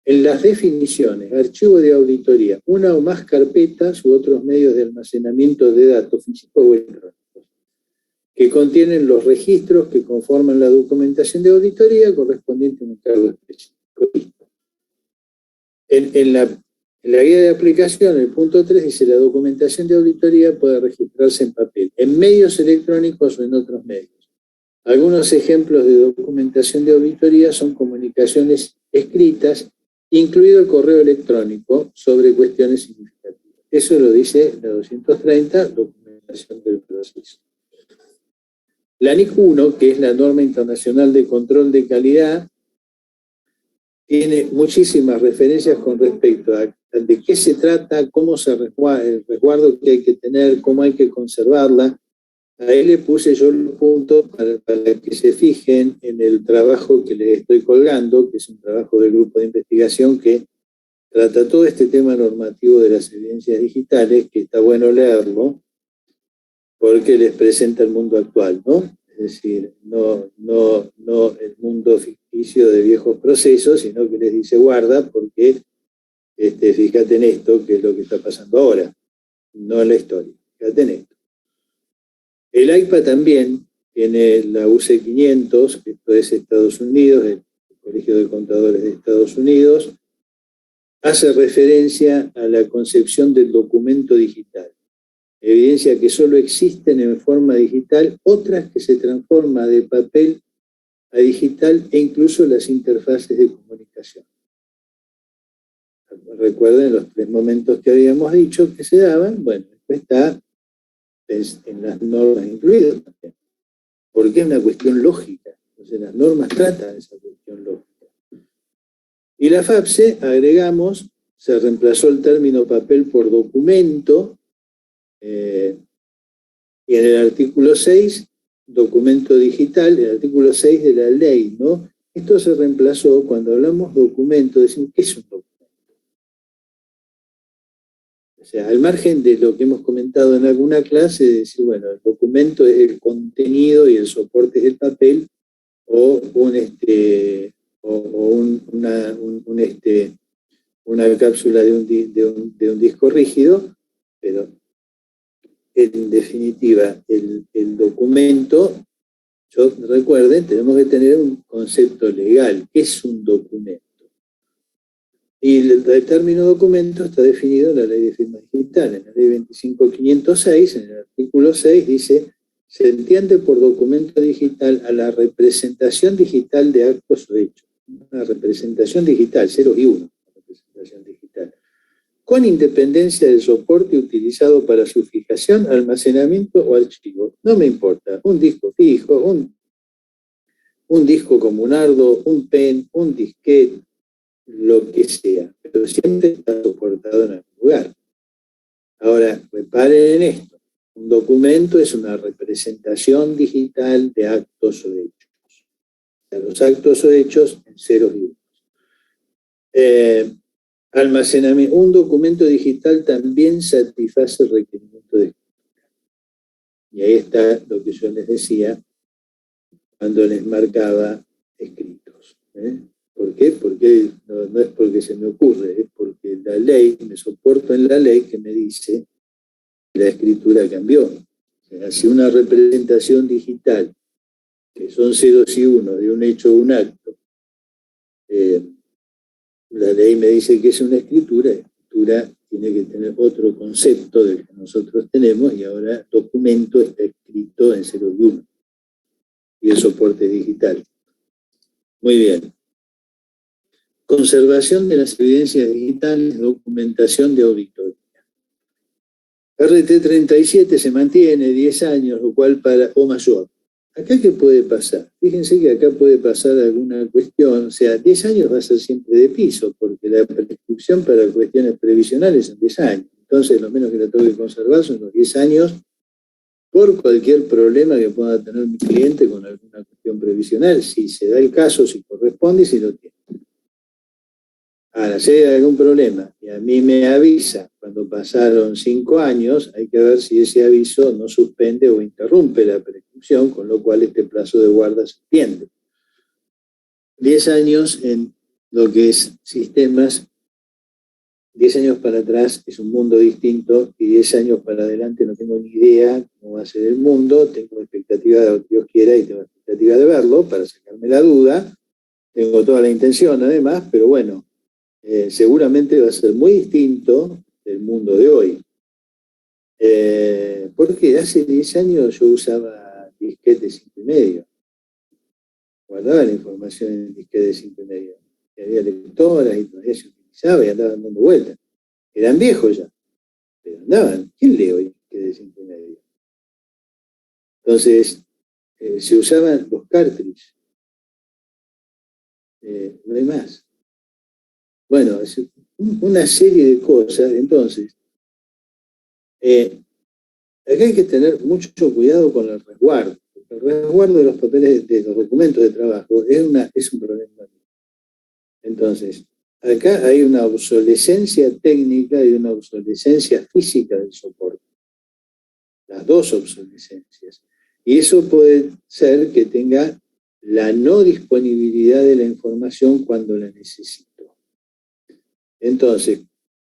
En las definiciones, archivo de auditoría, una o más carpetas u otros medios de almacenamiento de datos físicos o electrónicos, que contienen los registros que conforman la documentación de auditoría correspondiente a un encargo específico. En la guía de aplicación, el punto 3 dice: la documentación de auditoría puede registrarse en papel, en medios electrónicos o en otros medios. Algunos ejemplos de documentación de auditoría son comunicaciones escritas, incluido el correo electrónico, sobre cuestiones significativas. Eso lo dice la 230, documentación del proceso. La NIC 1, que es la norma internacional de control de calidad, tiene muchísimas referencias con respecto a de qué se trata, cómo se resguarda, el resguardo que hay que tener, cómo hay que conservarla. Ahí le puse yo los puntos para que se fijen en el trabajo que les estoy colgando, que es un trabajo del grupo de investigación que trata todo este tema normativo de las evidencias digitales, que está bueno leerlo, porque les presenta el mundo actual, ¿no? Es decir, no el mundo ficticio de viejos procesos, sino que les dice guarda porque fíjate en esto, que es lo que está pasando ahora, no en la historia, fíjate en esto. El AIPA también tiene la UC500, que esto es Estados Unidos, el Colegio de Contadores de Estados Unidos, hace referencia a la concepción del documento digital. Evidencia que solo existen en forma digital, otras que se transforman de papel a digital e incluso las interfaces de comunicación. Recuerden los 3 momentos que habíamos dicho que se daban, bueno, esto está en las normas incluidas también, porque es una cuestión lógica. Entonces las normas tratan esa cuestión lógica. Y la FAPSE, agregamos, se reemplazó el término papel por documento, y en el artículo 6, documento digital, el artículo 6 de la ley, ¿no? Esto se reemplazó, cuando hablamos documento, decimos, ¿qué es un documento? O sea, al margen de lo que hemos comentado en alguna clase, de decir, bueno, el documento es el contenido y el soporte es el papel, o una cápsula de un disco rígido, pero en definitiva, el documento, recuerden, tenemos que tener un concepto legal. ¿Qué es un documento? Y el término documento está definido en la Ley de Firma Digital, en la Ley 25.506, en el artículo 6, dice: se entiende por documento digital a la representación digital de actos o hechos. Una representación digital, ceros y unos, una representación digital, con independencia del soporte utilizado para su fijación, almacenamiento o archivo. No me importa, un disco fijo, un disco como un ardo, un pen, un disquete, lo que sea, pero siempre está soportado en algún lugar. Ahora, reparen en esto. Un documento es una representación digital de actos o hechos. O sea, los actos o hechos en ceros y unos. Almacenamiento. Un documento digital también satisface el requerimiento de escritura. Y ahí está lo que yo les decía cuando les marcaba escritos. ¿Por qué? Porque no es porque se me ocurre, es porque la ley, me soporto en la ley que me dice que la escritura cambió. O sea, si una representación digital, que son ceros y unos de un hecho o un acto, la ley me dice que es una escritura tiene que tener otro concepto del que nosotros tenemos, y ahora documento está escrito en 0 y 1. Y el soporte digital. Muy bien. Conservación de las evidencias digitales, documentación de auditoría. RT 37 se mantiene 10 años, lo cual o mayor. ¿Acá qué puede pasar? Fíjense que acá puede pasar alguna cuestión, o sea, 10 años va a ser siempre de piso, porque la prescripción para cuestiones previsionales son 10 años. Entonces, lo menos que la tengo que conservar son los 10 años por cualquier problema que pueda tener mi cliente con alguna cuestión previsional, si se da el caso, si corresponde y si lo tiene. Ahora, si hay algún problema y a mí me avisa cuando pasaron 5 años, hay que ver si ese aviso no suspende o interrumpe la prescripción, con lo cual este plazo de guarda se extiende. 10 años en lo que es sistemas, 10 años para atrás es un mundo distinto, y 10 años para adelante no tengo ni idea cómo va a ser el mundo. Tengo expectativa de lo que Dios quiera y tengo expectativa de verlo para sacarme la duda. Tengo toda la intención además, pero bueno, seguramente va a ser muy distinto del mundo de hoy. Porque hace 10 años yo usaba disquete 5,5. Guardaba la información en disquete 5,5. Había lectoras y todavía se utilizaba y andaban dando vueltas. Eran viejos ya, pero andaban. ¿Quién lee hoy disquete 5,5? Entonces, se usaban los cartridges. No hay más. Bueno, es una serie de cosas. Entonces, acá hay que tener mucho cuidado con el resguardo. El resguardo de los papeles, de los documentos de trabajo, es un problema. Entonces, acá hay una obsolescencia técnica y una obsolescencia física del soporte. las dos obsolescencias. Y eso puede ser que tenga la no disponibilidad de la información cuando la necesito. Entonces,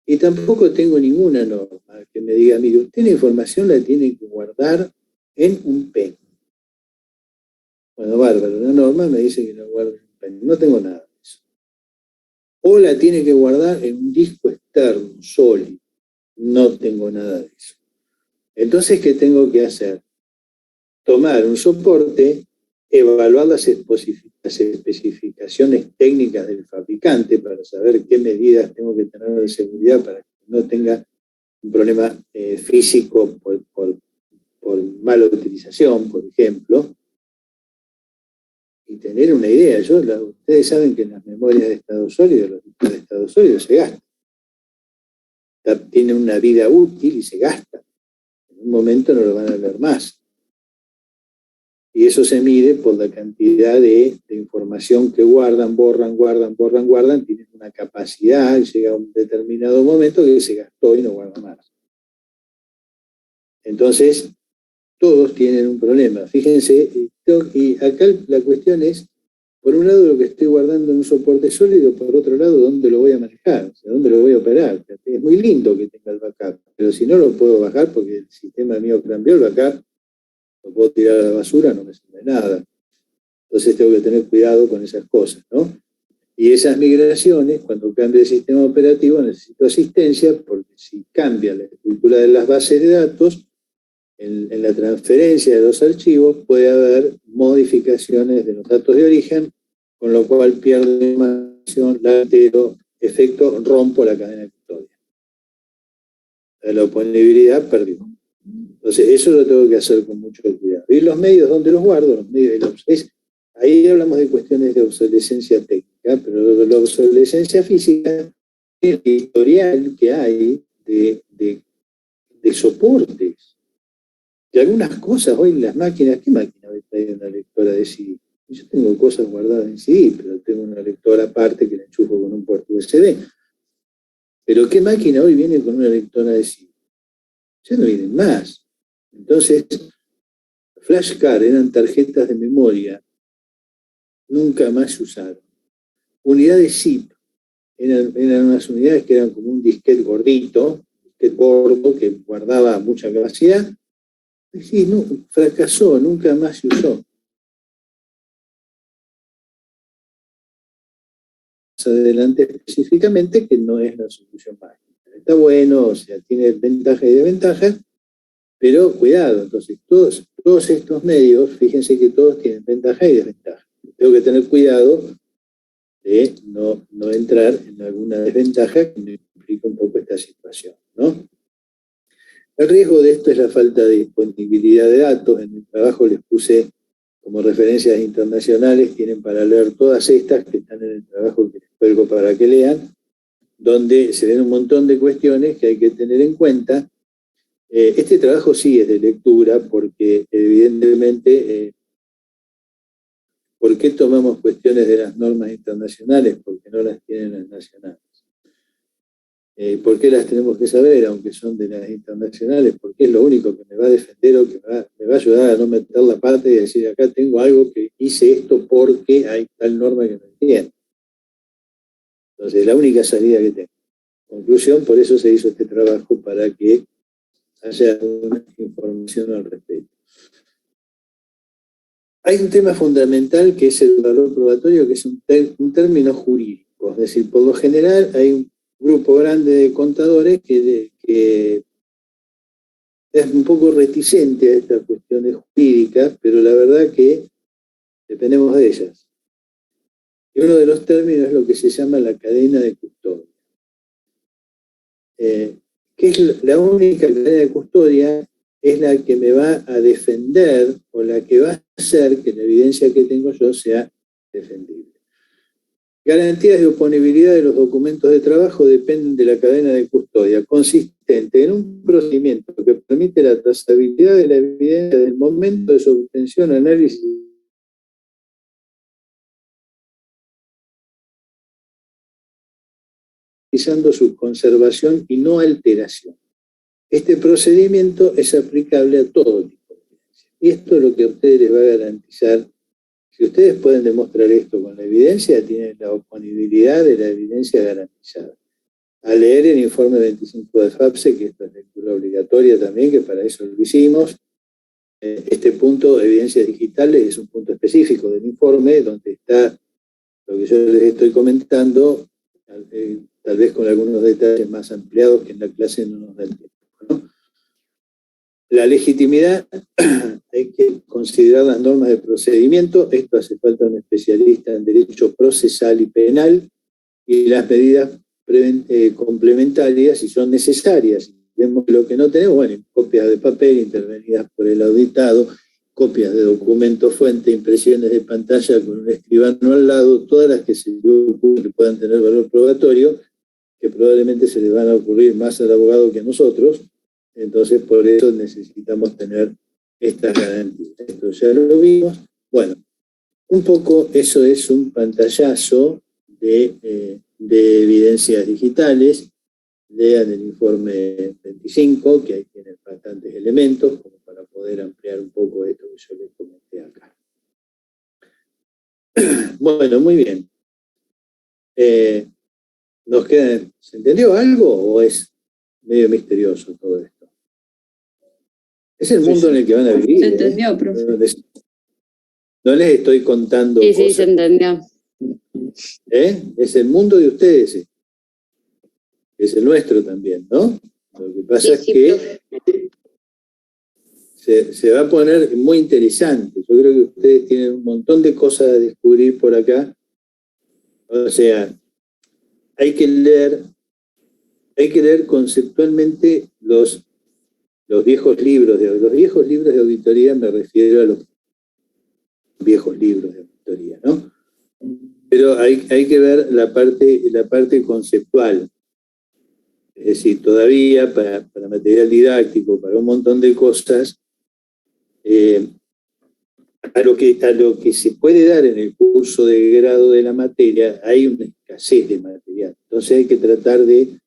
y tampoco tengo ninguna norma que me diga, mire, usted la información la tiene que guardar en un pen. Bueno, bárbaro, la norma me dice que no guarde en un pen. No tengo nada de eso. O la tiene que guardar en un disco externo, sólido. No tengo nada de eso. Entonces, ¿qué tengo que hacer? Tomar un soporte, evaluar las especificaciones técnicas del fabricante para saber qué medidas tengo que tener de seguridad para que no tenga un problema físico por mala utilización, por ejemplo, y tener una idea. Ustedes saben que en las memorias de estado sólido, los discos de estado sólido se gastan. Tienen una vida útil y se gastan. En un momento no lo van a leer más. Y eso se mide por la cantidad de información que guardan, borran, tienen una capacidad, y llega a un determinado momento que se gastó y no guarda más. Entonces, todos tienen un problema. Fíjense, y acá la cuestión es, por un lado, lo que estoy guardando en un soporte sólido, por otro lado, ¿dónde lo voy a manejar? O sea, ¿dónde lo voy a operar? Es muy lindo que tenga el backup, pero si no lo puedo bajar porque el sistema mío cambió el backup, lo puedo tirar a la basura, no me sirve nada. Entonces tengo que tener cuidado con esas cosas, ¿no? Y esas migraciones, cuando cambia el sistema operativo, necesito asistencia, porque si cambia la estructura de las bases de datos, en la transferencia de los archivos puede haber modificaciones de los datos de origen, con lo cual pierde información, efecto, rompo la cadena de custodia. La oponibilidad perdió. Entonces, eso lo tengo que hacer con mucho cuidado. ¿Y los medios dónde los guardo? Los medios ahí hablamos de cuestiones de obsolescencia técnica, pero la obsolescencia física es el historial que hay de soportes. Y algunas cosas hoy en las máquinas, ¿qué máquina hoy trae una lectora de CD? Yo tengo cosas guardadas en CD, pero tengo una lectora aparte que la enchufo con un puerto USB. Pero ¿qué máquina hoy viene con una lectora de CD? Ya no vienen más. Entonces, flashcard eran tarjetas de memoria, nunca más se usaron. Unidades zip, eran unas unidades que eran como un disquete gordito, un disquete gordo que guardaba mucha capacidad. Sí, no, fracasó, nunca más se usó. Más adelante específicamente que no es la solución mágica. Está bueno, o sea, tiene ventajas y desventajas, pero cuidado, entonces todos estos medios, fíjense que todos tienen ventajas y desventajas. Tengo que tener cuidado de no entrar en alguna desventaja que me implica un poco esta situación, ¿no? El riesgo de esto es la falta de disponibilidad de datos. En mi trabajo les puse como referencias internacionales, tienen para leer todas estas que están en el trabajo que les cuelgo para que lean, donde se ven un montón de cuestiones que hay que tener en cuenta. Este trabajo sí es de lectura porque evidentemente, ¿por qué tomamos cuestiones de las normas internacionales? Porque no las tienen las nacionales. ¿Por qué las tenemos que saber, aunque son de las internacionales? Porque es lo único que me va a defender o que me va a ayudar a no meter la pata y decir, acá tengo algo que hice esto porque hay tal norma que no entiendo. Entonces, es la única salida que tengo. Conclusión, por eso se hizo este trabajo, para que haya una información al respecto. Hay un tema fundamental que es el valor probatorio, que es un término jurídico. Es decir, por lo general hay un grupo grande de contadores que es un poco reticente a estas cuestiones jurídicas, pero la verdad que dependemos de ellas. Y uno de los términos es lo que se llama la cadena de custodia. Que es la única cadena de custodia, es la que me va a defender o la que va a hacer que la evidencia que tengo yo sea defendible. Garantías de oponibilidad de los documentos de trabajo dependen de la cadena de custodia, consistente en un procedimiento que permite la trazabilidad de la evidencia del momento de su obtención, análisis garantizando su conservación y no alteración. este procedimiento es aplicable a todo tipo de evidencia. Y esto es lo que a ustedes les va a garantizar. Si ustedes pueden demostrar esto con la evidencia, tienen la oponibilidad de la evidencia garantizada. A leer el informe 25 de FAPSE, que esto es lectura obligatoria también, que para eso lo hicimos. Este punto, evidencias digitales, es un punto específico del informe, donde está lo que yo les estoy comentando, tal vez con algunos detalles más ampliados que en la clase no nos da el tiempo, ¿no? La legitimidad, hay que considerar las normas de procedimiento, esto hace falta un especialista en derecho procesal y penal, y las medidas complementarias si son necesarias. Vemos lo que no tenemos, bueno, copias de papel intervenidas por el auditado, copias de documentos fuente, impresiones de pantalla con un escribano al lado, todas las que se le ocurren que puedan tener valor probatorio, que probablemente se les van a ocurrir más al abogado que a nosotros. Entonces, por eso necesitamos tener estas garantías. Esto ya lo vimos. Bueno, un poco eso es un pantallazo de evidencias digitales. Lean el informe 25, que ahí tienen bastantes elementos, como para poder ampliar un poco esto que yo les comenté acá. Bueno, muy bien. ¿Se entendió algo o es medio misterioso todo esto? Es el mundo en el que van a vivir. Se entendió, profe. No les estoy contando Sí, cosas. se entendió. Es el mundo de ustedes. Es el nuestro también, ¿no? Lo que pasa es que se va a poner muy interesante. Yo creo que ustedes tienen un montón de cosas a descubrir por acá. O sea, hay que leer conceptualmente los viejos libros los viejos libros de auditoría, me refiero a los viejos libros de auditoría, ¿no? Pero hay que ver la parte conceptual. Es decir, todavía para material didáctico, para un montón de cosas, a lo que se puede dar en el curso de grado de la materia, hay una escasez de material. Entonces hay que tratar de...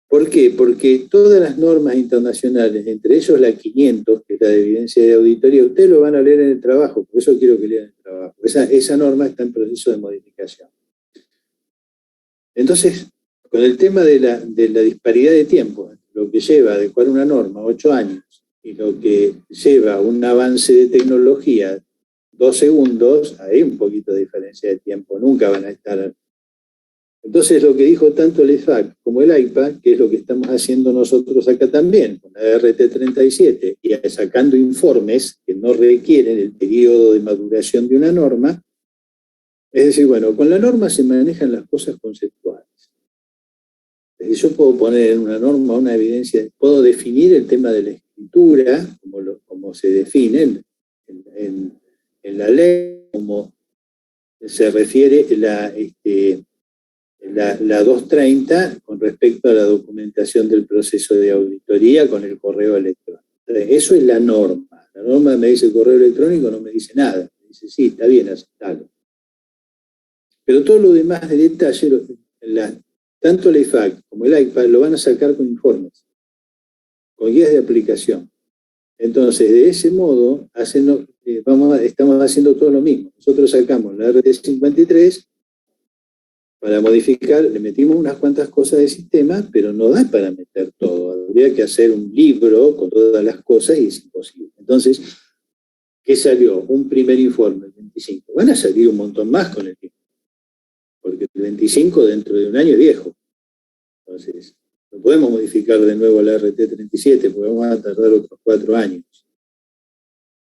¿Por qué? Porque todas las normas internacionales, entre ellos la 500, que es la de evidencia de auditoría, ustedes lo van a leer en el trabajo, por eso quiero que lean el trabajo. Esa norma está en proceso de modificación. Entonces, con el tema de la disparidad de tiempo, lo que lleva a adecuar una norma 8 años y lo que lleva un avance de tecnología 2 segundos, hay un poquito de diferencia de tiempo, nunca van a estar. Entonces, lo que dijo tanto el ESFAC como el AIPA, que es lo que estamos haciendo nosotros acá también, con la RT37, y sacando informes que no requieren el periodo de maduración de una norma, es decir, bueno, con la norma se manejan las cosas conceptuales. Es decir, yo puedo poner en una norma una evidencia, puedo definir el tema de la escritura, como se define en la ley, como se refiere la 230 con respecto a la documentación del proceso de auditoría con el correo electrónico. Eso es la norma. La norma me dice correo electrónico, no me dice nada. Me dice, sí, está bien, aceptalo. Pero todo lo demás de detalle, tanto el IFAC como el AIPA lo van a sacar con informes, con guías de aplicación. Entonces, de ese modo, estamos haciendo todo lo mismo. Nosotros sacamos la RT53 para modificar, le metimos unas cuantas cosas de sistema, pero no da para meter todo. Habría que hacer un libro con todas las cosas y es imposible. Entonces, ¿qué salió? Un primer informe, el 25. Van a salir un montón más con el tiempo, porque el 25 dentro de un año es viejo. Entonces, no podemos modificar de nuevo la RT37, porque vamos a tardar otros 4 años.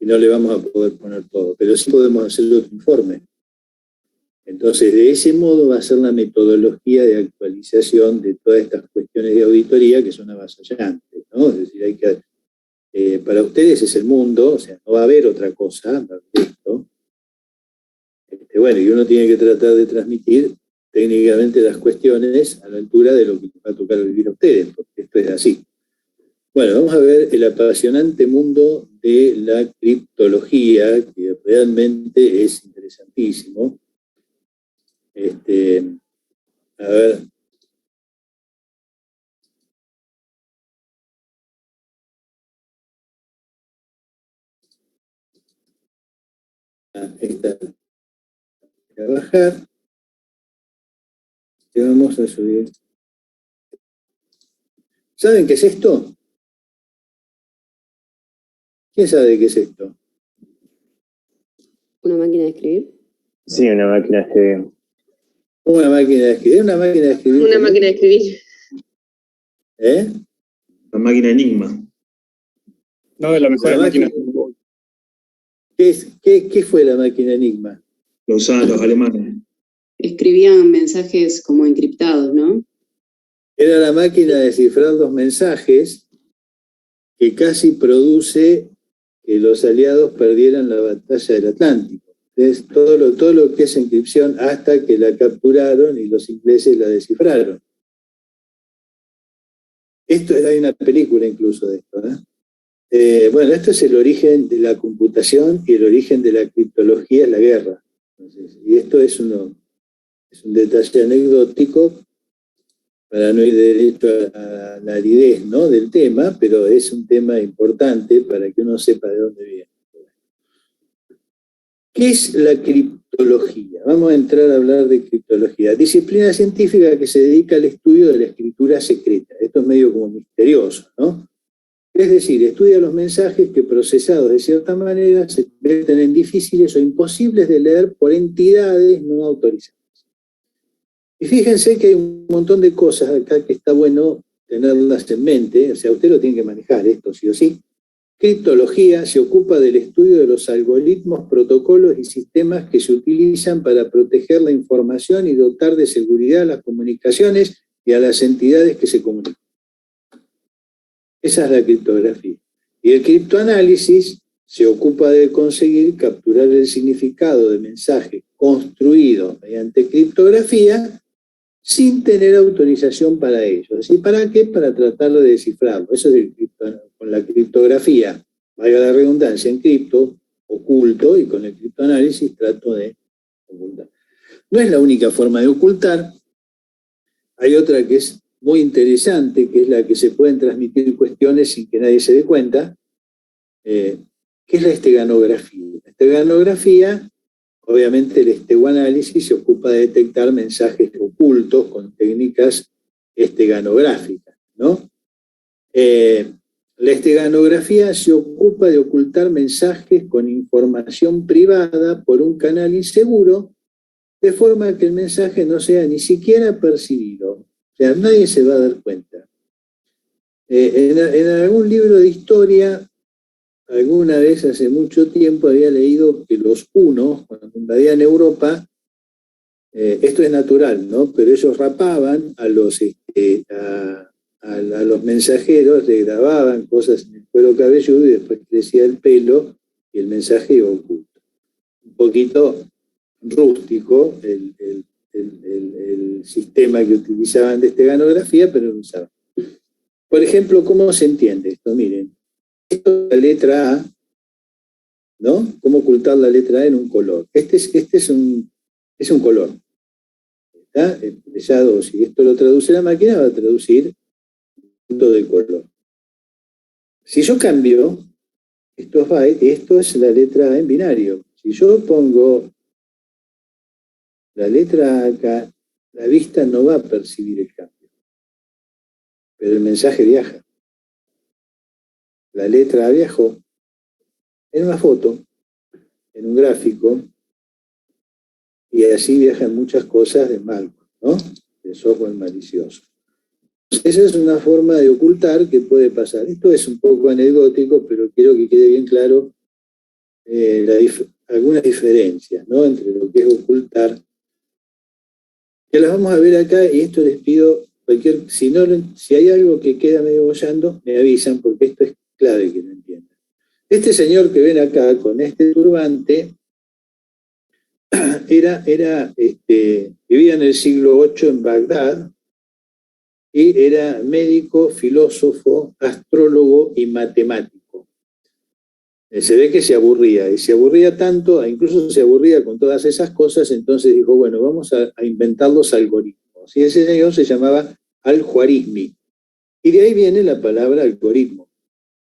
Y no le vamos a poder poner todo, pero sí podemos hacer otro informe. Entonces, de ese modo va a ser la metodología de actualización de todas estas cuestiones de auditoría que son avasallantes, ¿no? Es decir, para ustedes es el mundo, o sea, no va a haber otra cosa, ¿no? Bueno, y uno tiene que tratar de transmitir técnicamente las cuestiones a la altura de lo que les va a tocar vivir a ustedes, porque esto es así. Bueno, vamos a ver el apasionante mundo de la criptología, que realmente es interesantísimo. A ver. Esta. Voy a bajar. Y vamos a subir. ¿Saben qué es esto? ¿Quién sabe qué es esto? ¿Una máquina de escribir? Sí, una máquina de... Una máquina de escribir. Una máquina de escribir. Una máquina de escribir. ¿Eh? La máquina Enigma. No, de las mejores La máquinas. ¿Qué fue la máquina Enigma? Lo usaban los alemanes. Escribían mensajes como encriptados, ¿no? Era la máquina de descifrar los mensajes que casi produce que los aliados perdieran la batalla del Atlántico. Es todo lo que es encripción hasta que la capturaron y los ingleses la descifraron. Hay una película incluso de esto, bueno, esto es el origen de la computación y el origen de la criptología en la guerra. Entonces, y esto es un detalle anecdótico para no ir derecho a la aridez, ¿no?, del tema, pero es un tema importante para que uno sepa de dónde viene. ¿Qué es la criptología? Vamos a entrar a hablar de criptología. Disciplina científica que se dedica al estudio de la escritura secreta. Esto es medio como misterioso, ¿no? Es decir, estudia los mensajes que procesados de cierta manera se convierten en difíciles o imposibles de leer por entidades no autorizadas. Y fíjense que hay un montón de cosas acá que está bueno tenerlas en mente, o sea, usted lo tiene que manejar esto sí o sí. Criptología se ocupa del estudio de los algoritmos, protocolos y sistemas que se utilizan para proteger la información y dotar de seguridad a las comunicaciones y a las entidades que se comunican. Esa es la criptografía. Y el criptoanálisis se ocupa de conseguir capturar el significado de mensajes construidos mediante criptografía sin tener autorización para ello. ¿Sí? ¿Para qué? Para tratar de descifrarlo. Eso es con la criptografía, valga la redundancia, en cripto, oculto, y con el criptoanálisis trato de ocultar. No es la única forma de ocultar. Hay otra que es muy interesante, que es la que se pueden transmitir cuestiones sin que nadie se dé cuenta, que es la esteganografía. La esteganografía, obviamente el estegoanálisis se ocupa de detectar mensajes ocultos con técnicas esteganográficas, ¿no? La esteganografía se ocupa de ocultar mensajes con información privada por un canal inseguro, de forma que el mensaje no sea ni siquiera percibido. O sea, nadie se va a dar cuenta. En algún libro de historia, alguna vez hace mucho tiempo había leído que los hunos, cuando invadían Europa, esto es natural, ¿no? Pero ellos rapaban a los mensajeros, le grababan cosas en el cuero cabelludo y después crecía el pelo y el mensaje iba oculto. Un poquito rústico el sistema que utilizaban de esteganografía, pero lo usaban. Por ejemplo, ¿cómo se entiende esto? Miren, esto es la letra A, ¿no? ¿Cómo ocultar la letra A en un color? Este es un color. ¿Está? Si esto lo traduce la máquina, va a traducir punto del color. Si yo cambio estos bytes, esto es la letra A en binario. Si yo pongo la letra A acá, la vista no va a percibir el cambio, pero el mensaje viaja. La letra A viajó en una foto, en un gráfico, y así viajan muchas cosas de Malcolm, ¿no? De software malicioso. Esa es una forma de ocultar que puede pasar. Esto es un poco anecdótico, pero quiero que quede bien claro algunas diferencias, ¿no?, entre lo que es ocultar, que las vamos a ver acá, y esto les pido, si hay algo que queda medio bollando, me avisan, porque esto es clave que lo entiendan. Este señor que ven acá, con este turbante, vivía en el siglo VIII en Bagdad, y era médico, filósofo, astrólogo y matemático. Se ve que se aburría, y se aburría tanto, incluso se aburría con todas esas cosas, entonces dijo, bueno, vamos a inventar los algoritmos. algoritmos. Y ese señor se llamaba Al-Khwarizmi. Y de ahí viene la palabra algoritmo.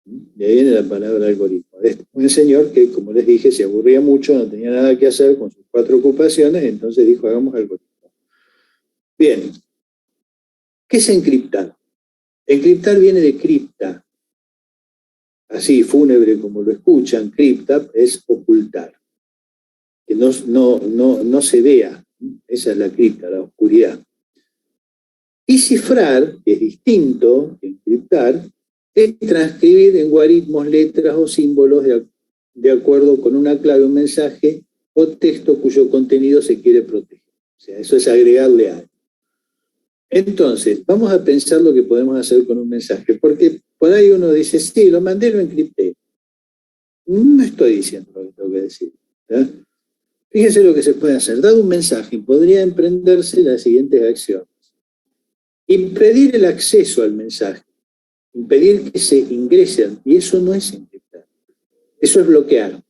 De ahí viene la palabra algoritmo. Es un señor que, como les dije, se aburría mucho, no tenía nada que hacer con sus 4 ocupaciones, entonces dijo, hagamos algoritmo. Bien. ¿Qué es encriptar? Encriptar viene de cripta. Así, fúnebre como lo escuchan, cripta es ocultar. Que no se vea. Esa es la cripta, la oscuridad. Y cifrar, que es distinto que encriptar, es transcribir en guarismos, letras o símbolos de acuerdo con una clave, un mensaje o texto cuyo contenido se quiere proteger. O sea, eso es agregarle algo. Entonces, vamos a pensar lo que podemos hacer con un mensaje, porque por ahí uno dice, sí, lo mandé, lo encripté. No estoy diciendo lo que tengo que decir. ¿Ya? Fíjense lo que se puede hacer. Dado un mensaje, podría emprenderse las siguientes acciones. Impedir el acceso al mensaje, impedir que se ingresen, y eso no es encriptar, eso es bloquear.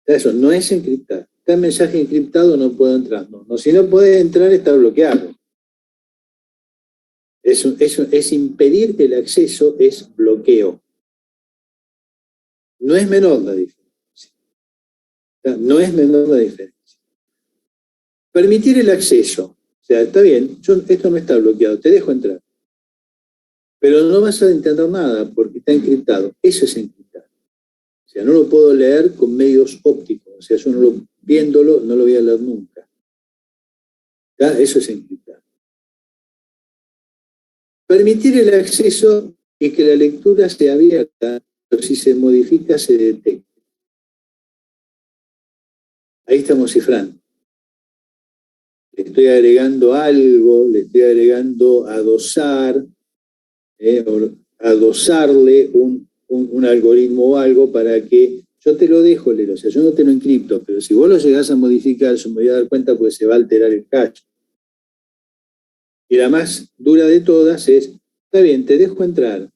Eso no es encriptar. Está el mensaje encriptado, no puedo entrar. No, si no puede entrar, está bloqueado. Es impedir el acceso, es bloqueo. No es menor la diferencia. No es menor la diferencia. Permitir el acceso. O sea, está bien, esto no está bloqueado, te dejo entrar. Pero no vas a entender nada porque está encriptado. Eso es encriptar. O sea, no lo puedo leer con medios ópticos. O sea, yo viéndolo no lo voy a leer nunca. ¿Ya? Eso es encriptar. Permitir el acceso y que la lectura sea abierta, pero si se modifica se detecta. Ahí estamos cifrando. Le estoy agregando algo, le estoy agregando adosarle un algoritmo o algo para que yo te lo dejo leer, o sea, yo no te lo encripto, pero si vos lo llegás a modificar, yo me voy a dar cuenta porque se va a alterar el cacho. Y la más dura de todas es, está bien, te dejo entrar.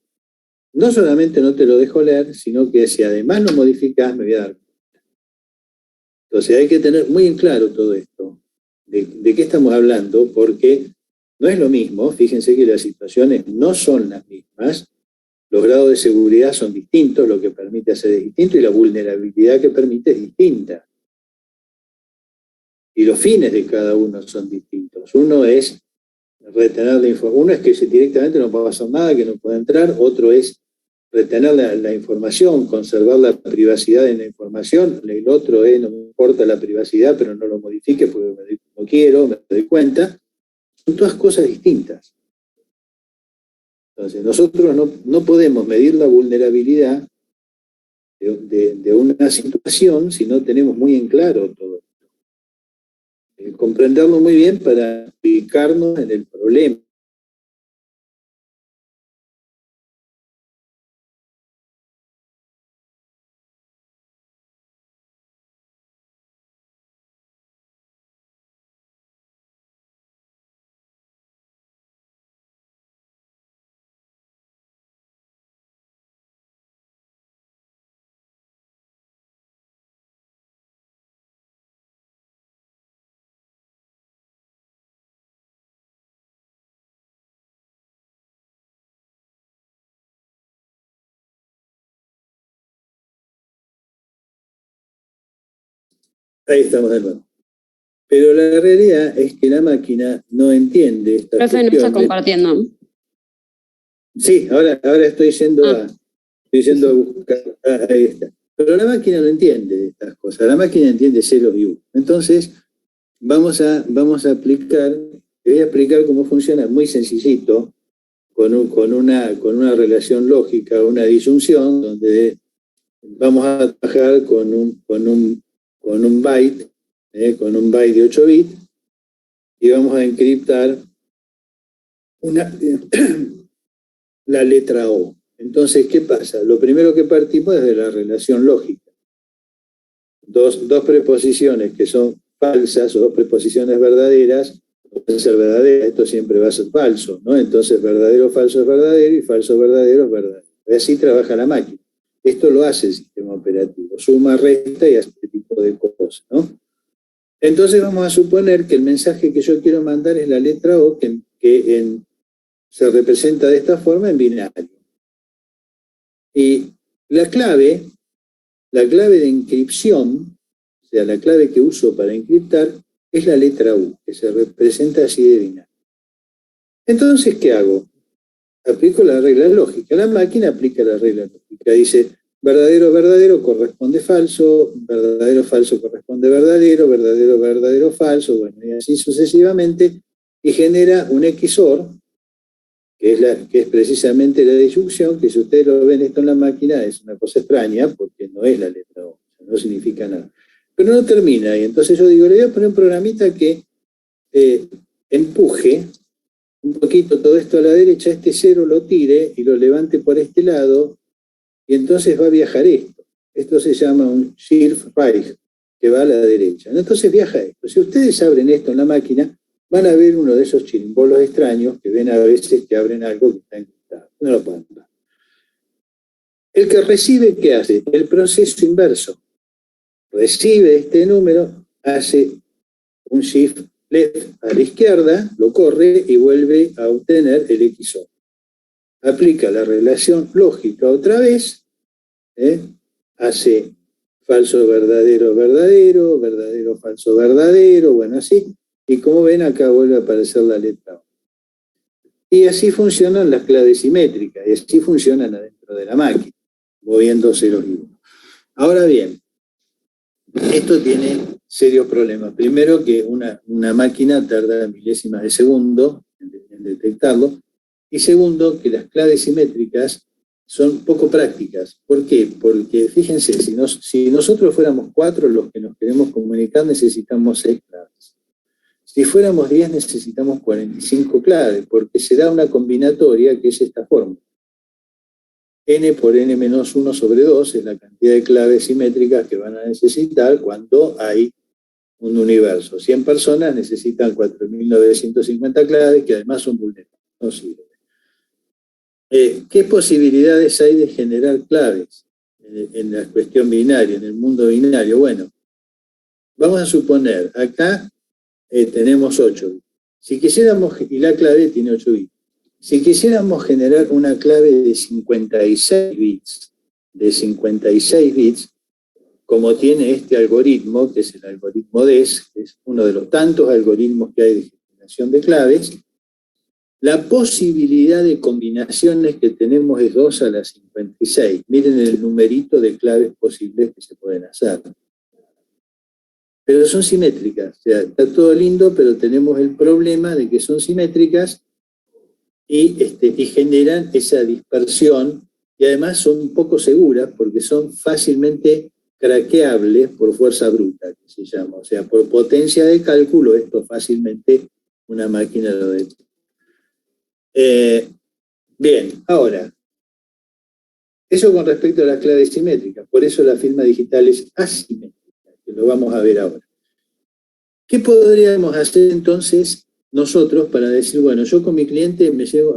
No solamente no te lo dejo leer, sino que si además lo modificás, me voy a dar cuenta. Entonces hay que tener muy en claro todo esto. ¿De qué estamos hablando? Porque no es lo mismo, fíjense que las situaciones no son las mismas, los grados de seguridad son distintos, lo que permite hacer es distinto y la vulnerabilidad que permite es distinta. Y los fines de cada uno son distintos. Uno es retener la información, uno es que directamente no puede pasar nada, que no puede entrar, otro es retener la información, conservar la privacidad en la información, el otro es no me importa la privacidad, pero no lo modifique porque no quiero, me doy cuenta. Son todas cosas distintas. Entonces, nosotros no podemos medir la vulnerabilidad de una situación si no tenemos muy en claro todo esto. Comprenderlo muy bien para ubicarnos en el problema. Ahí estamos de nuevo. Pero la realidad es que la máquina no entiende esta Profe, no está compartiendo. Sí, ahora estoy yendo a buscar. Ahí está. Pero la máquina no entiende estas cosas. La máquina entiende ceros y uno. Entonces, vamos a aplicar, te voy a explicar cómo funciona, muy sencillito, con una relación lógica, una disyunción, donde vamos a trabajar con un byte, con un byte de 8 bits, y vamos a encriptar la letra O. Entonces, ¿qué pasa? Lo primero que partimos es de la relación lógica. Dos preposiciones que son falsas o dos preposiciones verdaderas, pueden ser verdaderas, esto siempre va a ser falso, ¿no? Entonces, verdadero, falso es verdadero y falso, verdadero es verdadero. Y así trabaja la máquina. Esto lo hace el sistema operativo, suma, resta y hace este tipo de cosas, ¿no? Entonces vamos a suponer que el mensaje que yo quiero mandar es la letra O, se representa de esta forma en binario. Y la clave de encripción, o sea, la clave que uso para encriptar, es la letra U, que se representa así de binario. Entonces, ¿qué hago? Aplico la regla lógica. La máquina aplica la regla lógica. Dice, verdadero, verdadero corresponde falso, verdadero, falso corresponde verdadero, verdadero, verdadero, falso, bueno, y así sucesivamente, y genera un XOR, que es precisamente la disyunción, que si ustedes lo ven esto en la máquina es una cosa extraña, porque no es la letra O, no significa nada. Pero no termina, y entonces yo digo, le voy a poner un programita que empuje un poquito todo esto a la derecha, este 0 lo tire y lo levante por este lado, y entonces va a viajar esto. Esto se llama un shift right, que va a la derecha. Entonces viaja esto. Si ustedes abren esto en la máquina, van a ver uno de esos chirimbolos extraños que ven a veces que abren algo que está encriptado. No lo pueden ver. El que recibe, ¿qué hace? El proceso inverso. Recibe este número, hace un shift left a la izquierda, lo corre y vuelve a obtener el XOR. Aplica la relación lógica otra vez, hace falso, verdadero, verdadero, verdadero, falso, verdadero, bueno, así. Y como ven, acá vuelve a aparecer la letra O. Y así funcionan las claves simétricas, y así funcionan adentro de la máquina, moviendo ceros y unos. Ahora bien, esto tiene serios problemas. Primero, que una máquina tarda milésimas de segundo en detectarlo. Y segundo, que las claves simétricas son poco prácticas. ¿Por qué? Porque fíjense, si nosotros fuéramos 4 los que nos queremos comunicar, necesitamos 6 claves. Si fuéramos 10, necesitamos 45 claves, porque se da una combinatoria que es esta forma. N por N-1 sobre 2 es la cantidad de claves simétricas que van a necesitar cuando hay un universo. 100 personas necesitan 4.950 claves, que además son vulnerables. No sirve. ¿Qué posibilidades hay de generar claves en la cuestión binaria, en el mundo binario? Bueno, vamos a suponer, acá tenemos 8 bits. Si quisiéramos, y la clave tiene 8 bits. Si quisiéramos generar una clave de 56 bits, como tiene este algoritmo, que es el algoritmo DES, que es uno de los tantos algoritmos que hay de generación de claves, la posibilidad de combinaciones que tenemos es 2 a la 56. Miren el numerito de claves posibles que se pueden hacer. Pero son simétricas. O sea, está todo lindo, pero tenemos el problema de que son simétricas y generan esa dispersión, y además son poco seguras porque son fácilmente craqueables por fuerza bruta, que se llama. O sea, por potencia de cálculo, esto fácilmente una máquina lo detecta. Bien, ahora, eso con respecto a las claves simétricas, por eso la firma digital es asimétrica, que lo vamos a ver ahora. ¿Qué podríamos hacer entonces nosotros para decir, bueno, yo con mi cliente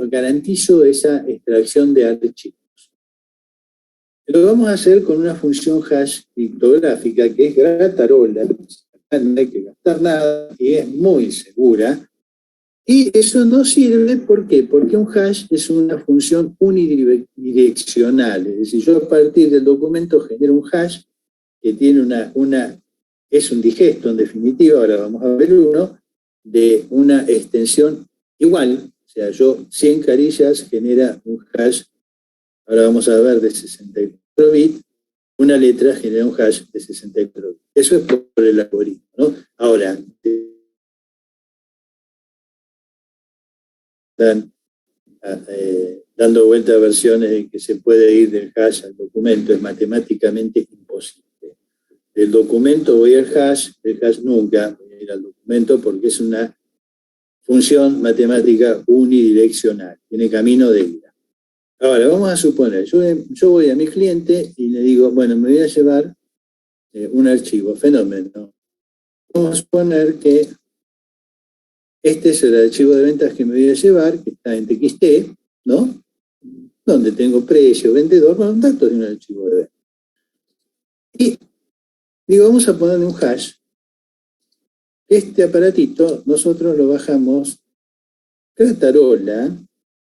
garantizo esa extracción de archivos? Lo vamos a hacer con una función hash criptográfica que es gratarola, no hay que gastar nada y es muy segura. Y eso no sirve, ¿por qué? Porque un hash es una función unidireccional, es decir, yo a partir del documento genero un hash que tiene es un digesto en definitiva, ahora vamos a ver uno, de una extensión igual, o sea, 100 carillas genera un hash, ahora vamos a ver de 64 bits, una letra genera un hash de 64 bits. Eso es por el algoritmo, ¿no? Ahora, están dando vuelta a versiones de que se puede ir del hash al documento, es matemáticamente imposible. Del documento voy al hash, del hash nunca voy a ir al documento porque es una función matemática unidireccional, tiene camino de ida. Ahora, vamos a suponer, yo voy a mi cliente y le digo, bueno, me voy a llevar un archivo, fenómeno. Vamos a suponer que este es el archivo de ventas que me voy a llevar, que está en TXT, ¿no? Donde tengo precio, vendedor, bueno, datos de un archivo de ventas. Y digo, vamos a ponerle un hash este aparatito nosotros lo bajamos gratarola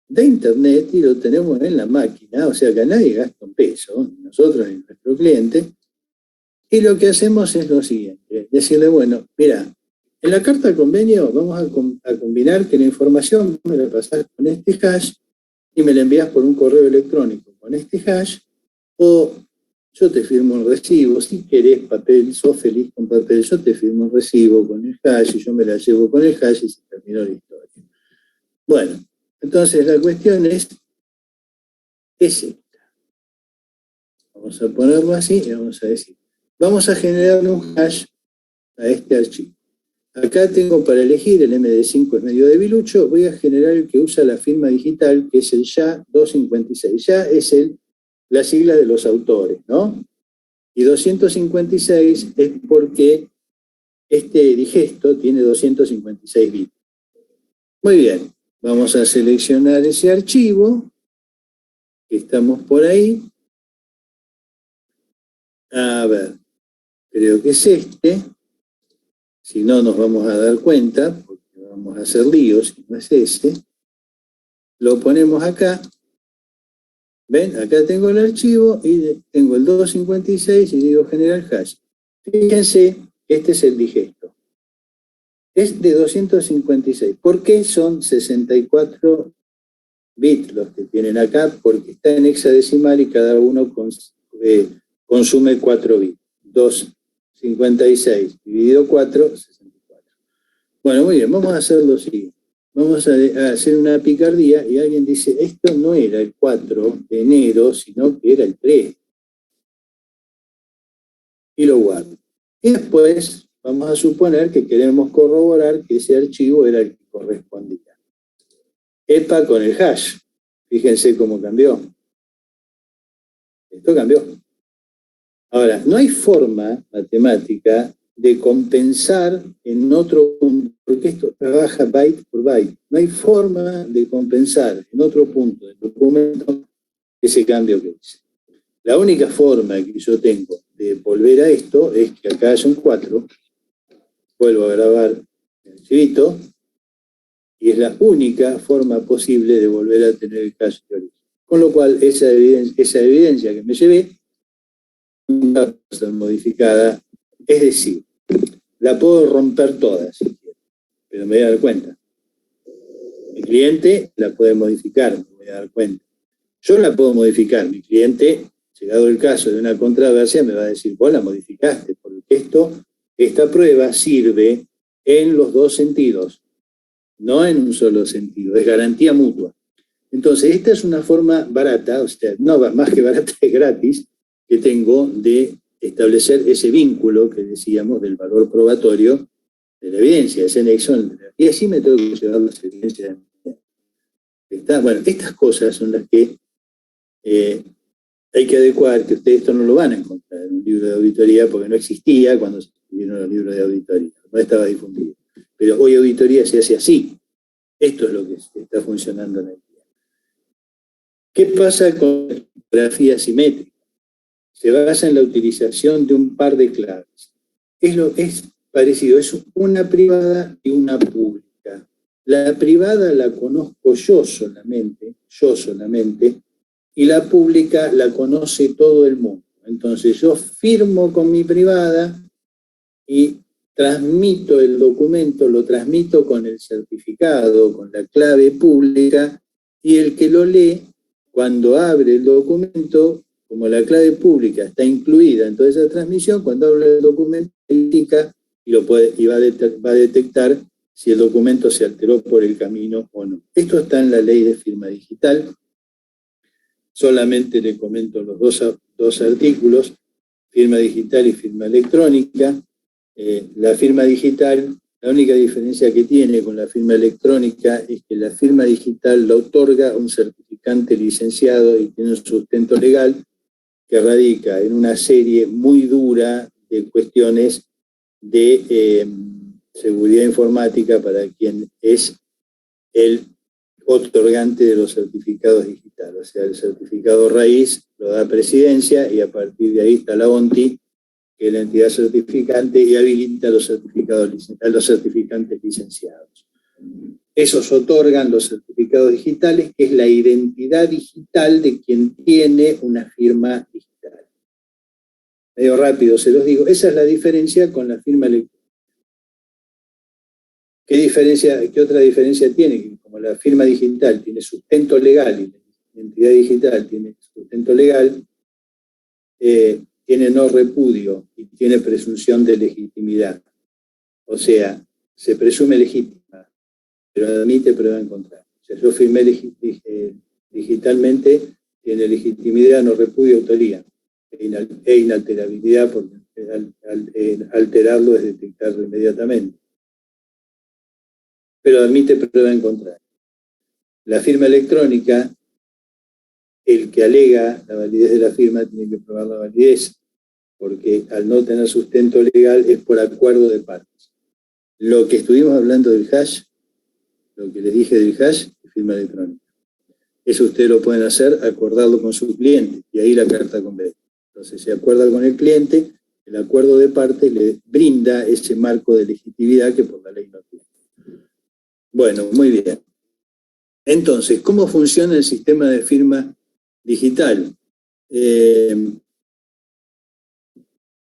de internet y lo tenemos en la máquina, o sea que nadie gasta un peso, nosotros y nuestro cliente, y lo que hacemos es lo siguiente, decirle, bueno, mira, en la carta de convenio vamos a combinar que la información me la pasás con este hash y me la envías por un correo electrónico con este hash, o yo te firmo un recibo, si querés papel, sos feliz con papel, yo te firmo un recibo con el hash y yo me la llevo con el hash y se terminó la historia. Bueno, entonces la cuestión es esta. Vamos a ponerlo así y vamos a decir, vamos a generar un hash a este archivo. Acá tengo para elegir, el MD5 es medio debilucho, voy a generar el que usa la firma digital, que es el YA 256. YA es la sigla de los autores, ¿no? Y 256 es porque este digesto tiene 256 bits. Muy bien, vamos a seleccionar ese archivo, que estamos por ahí. A ver, creo que es este. Si no, nos vamos a dar cuenta, porque vamos a hacer líos si no es ese. Lo ponemos acá. ¿Ven? Acá tengo el archivo y tengo el 256 y digo generar hash. Fíjense que este es el digesto. Es de 256. ¿Por qué son 64 bits los que tienen acá? Porque está en hexadecimal y cada uno consume 4 bits. 256 dividido 4, 64. Bueno, muy bien, vamos a hacerlo así. Vamos a hacer una picardía y alguien dice, esto no era el 4 de enero, sino que era el 3. Y lo guardo. Y después vamos a suponer que queremos corroborar que ese archivo era el que correspondía. EPA con el hash. Fíjense cómo cambió. Esto cambió. Ahora, no hay forma matemática de compensar en otro punto, porque esto trabaja byte por byte. No hay forma de compensar en otro punto del documento ese cambio que hice. La única forma que yo tengo de volver a esto es que acá haya un 4, vuelvo a grabar el archivito, y es la única forma posible de volver a tener el caso de origen. Con lo cual, esa evidencia que me llevé va a ser modificada, es decir, la puedo romper toda, si quiero, pero me voy a dar cuenta. Mi cliente la puede modificar, me voy a dar cuenta. Yo la puedo modificar, mi cliente, llegado el caso de una controversia, me va a decir, vos la modificaste, porque esta prueba sirve en los dos sentidos, no en un solo sentido, es garantía mutua. Entonces, esta es una forma barata, o sea, no más que barata, es gratis, que tengo de establecer ese vínculo que decíamos del valor probatorio de la evidencia, ese nexo. Y así me tengo que llevar las evidencias. Bueno, estas cosas son las que hay que adecuar, que ustedes esto no lo van a encontrar en un libro de auditoría, porque no existía cuando se escribieron los libros de auditoría, no estaba difundido. Pero hoy auditoría se hace así. Esto es lo que está funcionando en el día. ¿Qué pasa con la criptografía simétrica? Se basa en la utilización de un par de claves. Es parecido, es una privada y una pública. La privada la conozco yo solamente, y la pública la conoce todo el mundo. Entonces yo firmo con mi privada y transmito el documento, lo transmito con el certificado, con la clave pública, y el que lo lee, cuando abre el documento, como la clave pública está incluida en toda esa transmisión, cuando abre el documento, indica y va a detectar si el documento se alteró por el camino o no. Esto está en la ley de firma digital. Solamente le comento los dos artículos, firma digital y firma electrónica. La firma digital, la única diferencia que tiene con la firma electrónica es que la firma digital la otorga un certificante licenciado y tiene un sustento legal que radica en una serie muy dura de cuestiones de seguridad informática para quien es el otorgante de los certificados digitales. O sea, el certificado raíz lo da Presidencia y a partir de ahí está la ONTI que es la entidad certificante, y habilita a los certificantes licenciados. Esos otorgan los certificados digitales, que es la identidad digital de quien tiene una firma digital. Medio rápido se los digo. Esa es la diferencia con la firma electrónica. ¿Qué otra diferencia tiene? Que como la firma digital tiene sustento legal y la entidad digital tiene sustento legal, tiene no repudio y tiene presunción de legitimidad. O sea, se presume legítima, pero admite prueba en contrario. O sea, yo firmé digitalmente, tiene legitimidad, no repudio, autoría e inalterabilidad, porque al alterarlo es detectarlo inmediatamente. Pero admite prueba en contrario. La firma electrónica, el que alega la validez de la firma tiene que probar la validez, porque al no tener sustento legal es por acuerdo de partes. Lo que estuvimos hablando del hash, lo que les dije del hash, es firma electrónica. Eso ustedes lo pueden hacer, acordarlo con su cliente, y ahí la carta convence. Entonces se acuerda con el cliente, el acuerdo de partes le brinda ese marco de legitimidad que por la ley no tiene. Bueno, muy bien. Entonces, ¿cómo funciona el sistema de firma digital?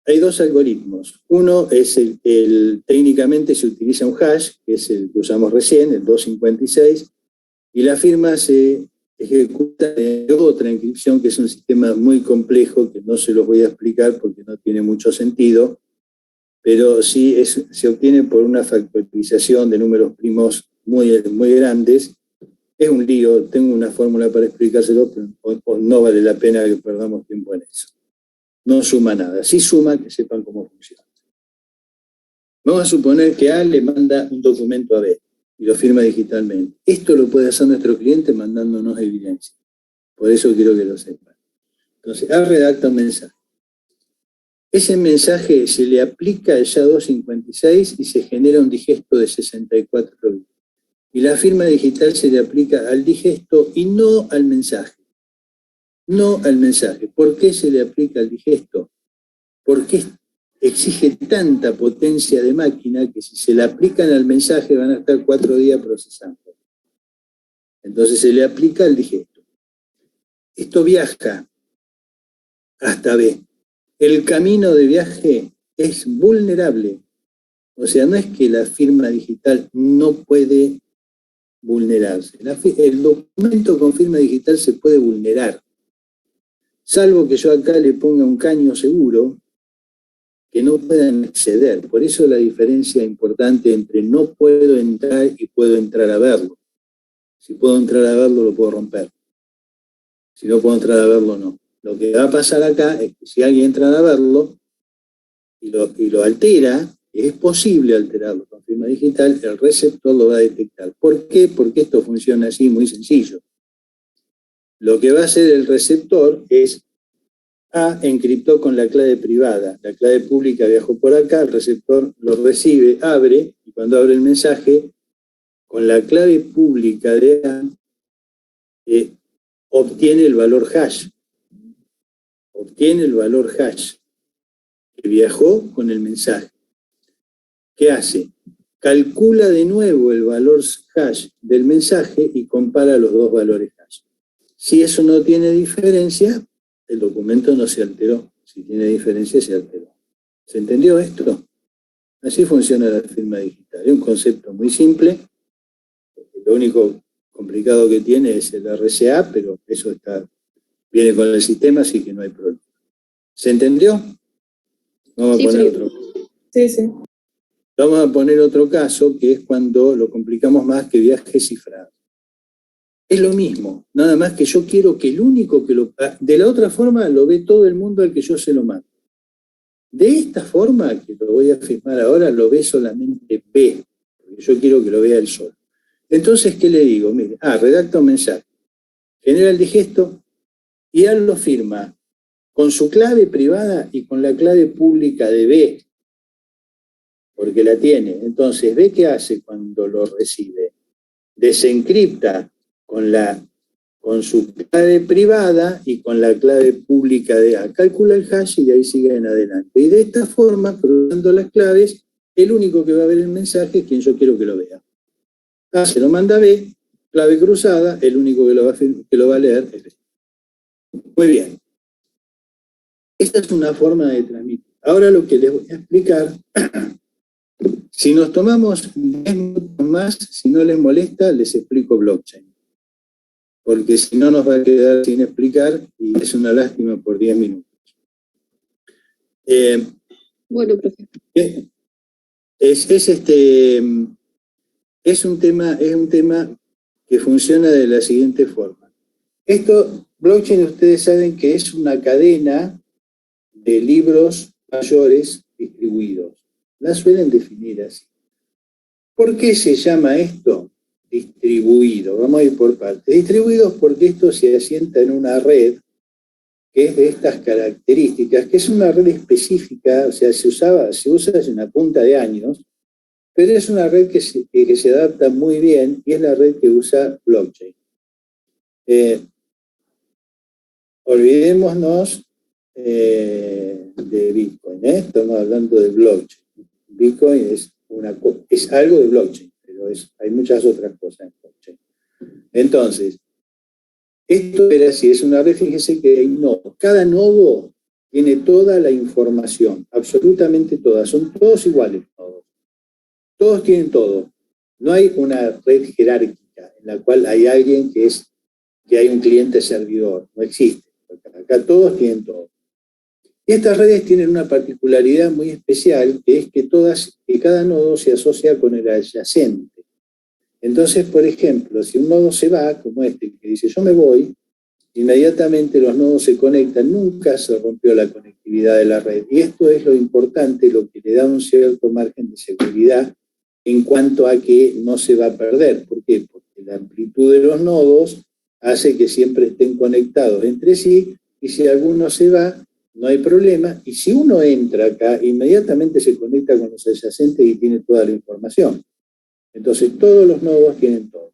Hay dos algoritmos. Uno es técnicamente se utiliza un hash, que es el que usamos recién, el 256, y la firma se ejecuta en otra encripción, que es un sistema muy complejo, que no se los voy a explicar porque no tiene mucho sentido, pero sí se obtiene por una factorización de números primos muy, muy grandes. Es un lío, tengo una fórmula para explicárselo, pero no vale la pena que perdamos tiempo en eso. No suma nada, sí suma que sepan cómo funciona. Vamos a suponer que A le manda un documento a B y lo firma digitalmente. Esto lo puede hacer nuestro cliente mandándonos evidencia. Por eso quiero que lo sepan. Entonces, A redacta un mensaje. Ese mensaje se le aplica el SHA-256 y se genera un digesto de 64 bits. Y la firma digital se le aplica al digesto y no al mensaje. No al mensaje. ¿Por qué se le aplica al digesto? Porque exige tanta potencia de máquina que si se le aplican al mensaje van a estar 4 días procesando. Entonces se le aplica al digesto. Esto viaja hasta B. El camino de viaje es vulnerable. O sea, no es que la firma digital no puede vulnerarse. El documento con firma digital se puede vulnerar. Salvo que yo acá le ponga un caño seguro que no puedan acceder. Por eso la diferencia importante entre no puedo entrar y puedo entrar a verlo. Si puedo entrar a verlo, lo puedo romper. Si no puedo entrar a verlo, no. Lo que va a pasar acá es que si alguien entra a verlo y lo altera, es posible alterarlo con firma digital, el receptor lo va a detectar. ¿Por qué? Porque esto funciona así, muy sencillo. Lo que va a hacer el receptor es A encriptó con la clave privada, la clave pública viajó por acá, el receptor lo recibe, abre, y cuando abre el mensaje, con la clave pública de A, obtiene el valor hash. Obtiene el valor hash que viajó con el mensaje. ¿Qué hace? Calcula de nuevo el valor hash del mensaje y compara los dos valores hash. Si eso no tiene diferencia, el documento no se alteró. Si tiene diferencia, se alteró. ¿Se entendió esto? Así funciona la firma digital. Es un concepto muy simple. Lo único complicado que tiene es el RCA, pero eso viene con el sistema, así que no hay problema. ¿Se entendió? Vamos a poner otro. Sí, sí. Vamos a poner otro caso, que es cuando lo complicamos más, que viaje cifrado. Es lo mismo, nada más que yo quiero que el único que de la otra forma lo ve todo el mundo al que yo se lo mando. De esta forma, que lo voy a firmar ahora, lo ve solamente B, porque yo quiero que lo vea él solo. Entonces, ¿qué le digo? Mire, redacta un mensaje, genera el digesto y él lo firma con su clave privada y con la clave pública de B, porque la tiene. Entonces, ¿B qué hace cuando lo recibe? Desencripta con con su clave privada y con la clave pública de A. Calcula el hash y de ahí sigue en adelante. Y de esta forma, cruzando las claves, el único que va a ver el mensaje es quien yo quiero que lo vea. A se lo manda a B, clave cruzada, el único que lo va a leer es B. Muy bien. Esta es una forma de transmitir. Ahora lo que les voy a explicar, si nos tomamos 10 minutos más, si no les molesta, les explico blockchain. Porque si no nos va a quedar sin explicar y es una lástima por 10 minutos. Bueno, profe. Es un tema que funciona de la siguiente forma. Blockchain ustedes saben que es una cadena de libros mayores distribuidos. La suelen definir así. ¿Por qué se llama esto distribuido? Vamos a ir por partes. Distribuidos porque esto se asienta en una red que es de estas características, que es una red específica, o sea, se usa hace una punta de años, pero es una red que se adapta muy bien y es la red que usa blockchain. Olvidémonos de Bitcoin, estamos hablando de blockchain. Bitcoin es algo de blockchain, pero hay muchas otras cosas en blockchain. Entonces, esto era así, es una red, fíjese que hay nodos. Cada nodo tiene toda la información, absolutamente toda, son todos iguales nodos. Todos tienen todo. No hay una red jerárquica en la cual hay alguien que hay un cliente servidor, no existe. Acá todos tienen todo. Y estas redes tienen una particularidad muy especial, que es que cada nodo se asocia con el adyacente. Entonces, por ejemplo, si un nodo se va, como este, que dice yo me voy, inmediatamente los nodos se conectan, nunca se rompió la conectividad de la red. Y esto es lo importante, lo que le da un cierto margen de seguridad en cuanto a que no se va a perder. ¿Por qué? Porque la amplitud de los nodos hace que siempre estén conectados entre sí, y si alguno se va, no hay problema, y si uno entra acá, inmediatamente se conecta con los adyacentes y tiene toda la información. Entonces todos los nodos tienen todo.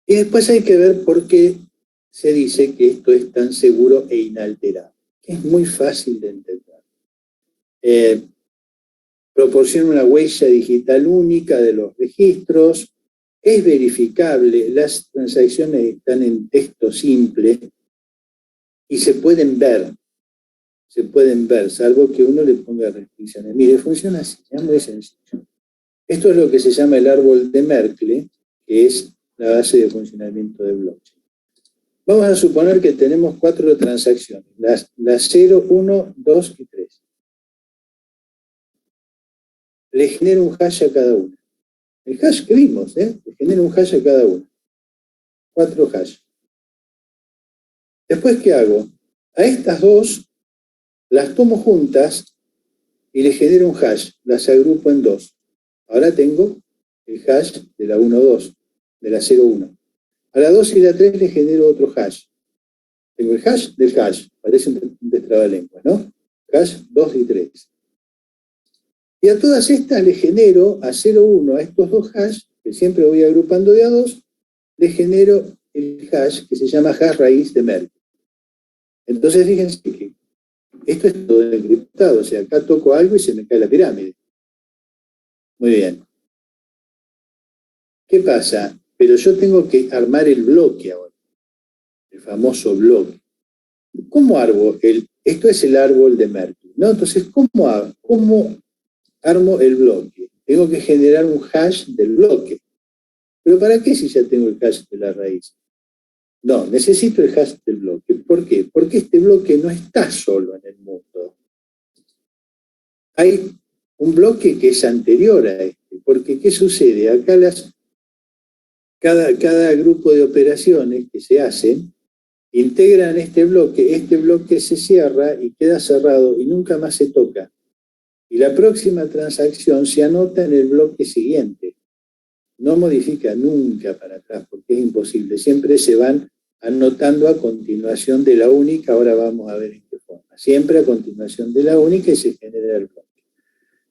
Y después hay que ver por qué se dice que esto es tan seguro e inalterable. Es muy fácil de entender. Proporciona una huella digital única de los registros, es verificable, las transacciones están en texto simple y se pueden ver, salvo que uno le ponga restricciones. Mire, funciona así, es muy sencillo. Esto es lo que se llama el árbol de Merkle, que es la base de funcionamiento de blockchain. Vamos a suponer que tenemos 4 transacciones, las 0, 1, 2 y 3. Le genero un hash a cada una. El hash que vimos, le genero un hash a cada una. 4 hash. Después, ¿qué hago? A estas dos las tomo juntas y le genero un hash. Las agrupo en 2. Ahora tengo el hash de la 1-2, de la 0-1. A la 2 y la 3 le genero otro hash. Tengo el hash del hash. Parece un destrabalenguas, ¿no? Hash 2 y 3. Y a todas estas le genero a 0,1, a estos dos hash, que siempre voy agrupando de a 2, le genero el hash que se llama hash raíz de Merkle. Entonces fíjense que esto es todo encriptado, o sea, acá toco algo y se me cae la pirámide. Muy bien. ¿Qué pasa? Pero yo tengo que armar el bloque ahora, el famoso bloque. ¿Cómo armo? Esto es el árbol de Merkle, ¿no? Entonces, ¿cómo armo el bloque? Tengo que generar un hash del bloque. ¿Pero para qué si ya tengo el hash de la raíz? No, necesito el hash del bloque. ¿Por qué? Porque este bloque no está solo en el mundo. Hay un bloque que es anterior a este. Porque, ¿qué sucede? Acá cada grupo de operaciones que se hacen integran este bloque se cierra y queda cerrado y nunca más se toca. Y la próxima transacción se anota en el bloque siguiente. No modifica nunca para atrás, porque es imposible. Siempre se van anotando a continuación de la única, ahora vamos a ver en qué forma. Siempre a continuación de la única y se genera el bloque.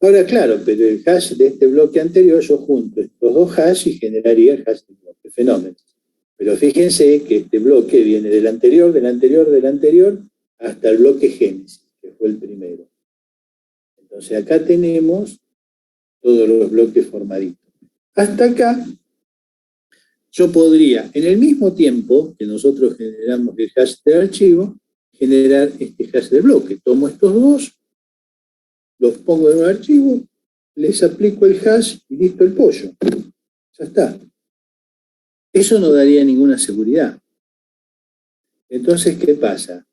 Ahora, claro, pero el hash de este bloque anterior, yo junto estos dos hash y generaría el hash del bloque. Fenómeno. Pero fíjense que este bloque viene del anterior, hasta el bloque Génesis, que fue el primero. Entonces acá tenemos todos los bloques formaditos. Hasta acá, yo podría, en el mismo tiempo que nosotros generamos el hash del archivo, generar este hash de bloque. Tomo estos dos, los pongo en un archivo, les aplico el hash y listo el pollo. Ya está. Eso no daría ninguna seguridad. Entonces, ¿qué pasa?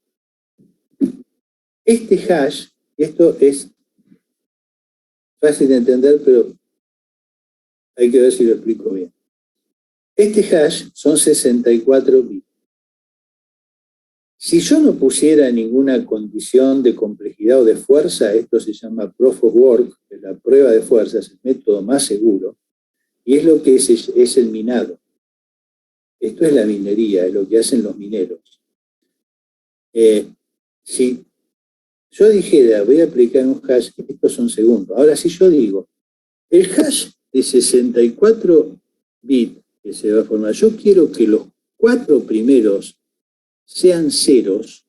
Este hash, esto es fácil de entender, pero hay que ver si lo explico bien. Este hash son 64 bits. Si yo no pusiera ninguna condición de complejidad o de fuerza, esto se llama proof of work, que es la prueba de fuerza, es el método más seguro, y es lo que es el minado. Esto es la minería, es lo que hacen los mineros. Si yo dijera, voy a aplicar un hash, estos son segundos. Ahora, si yo digo, el hash de 64 bits que se va a formar, yo quiero que los 4 primeros sean ceros,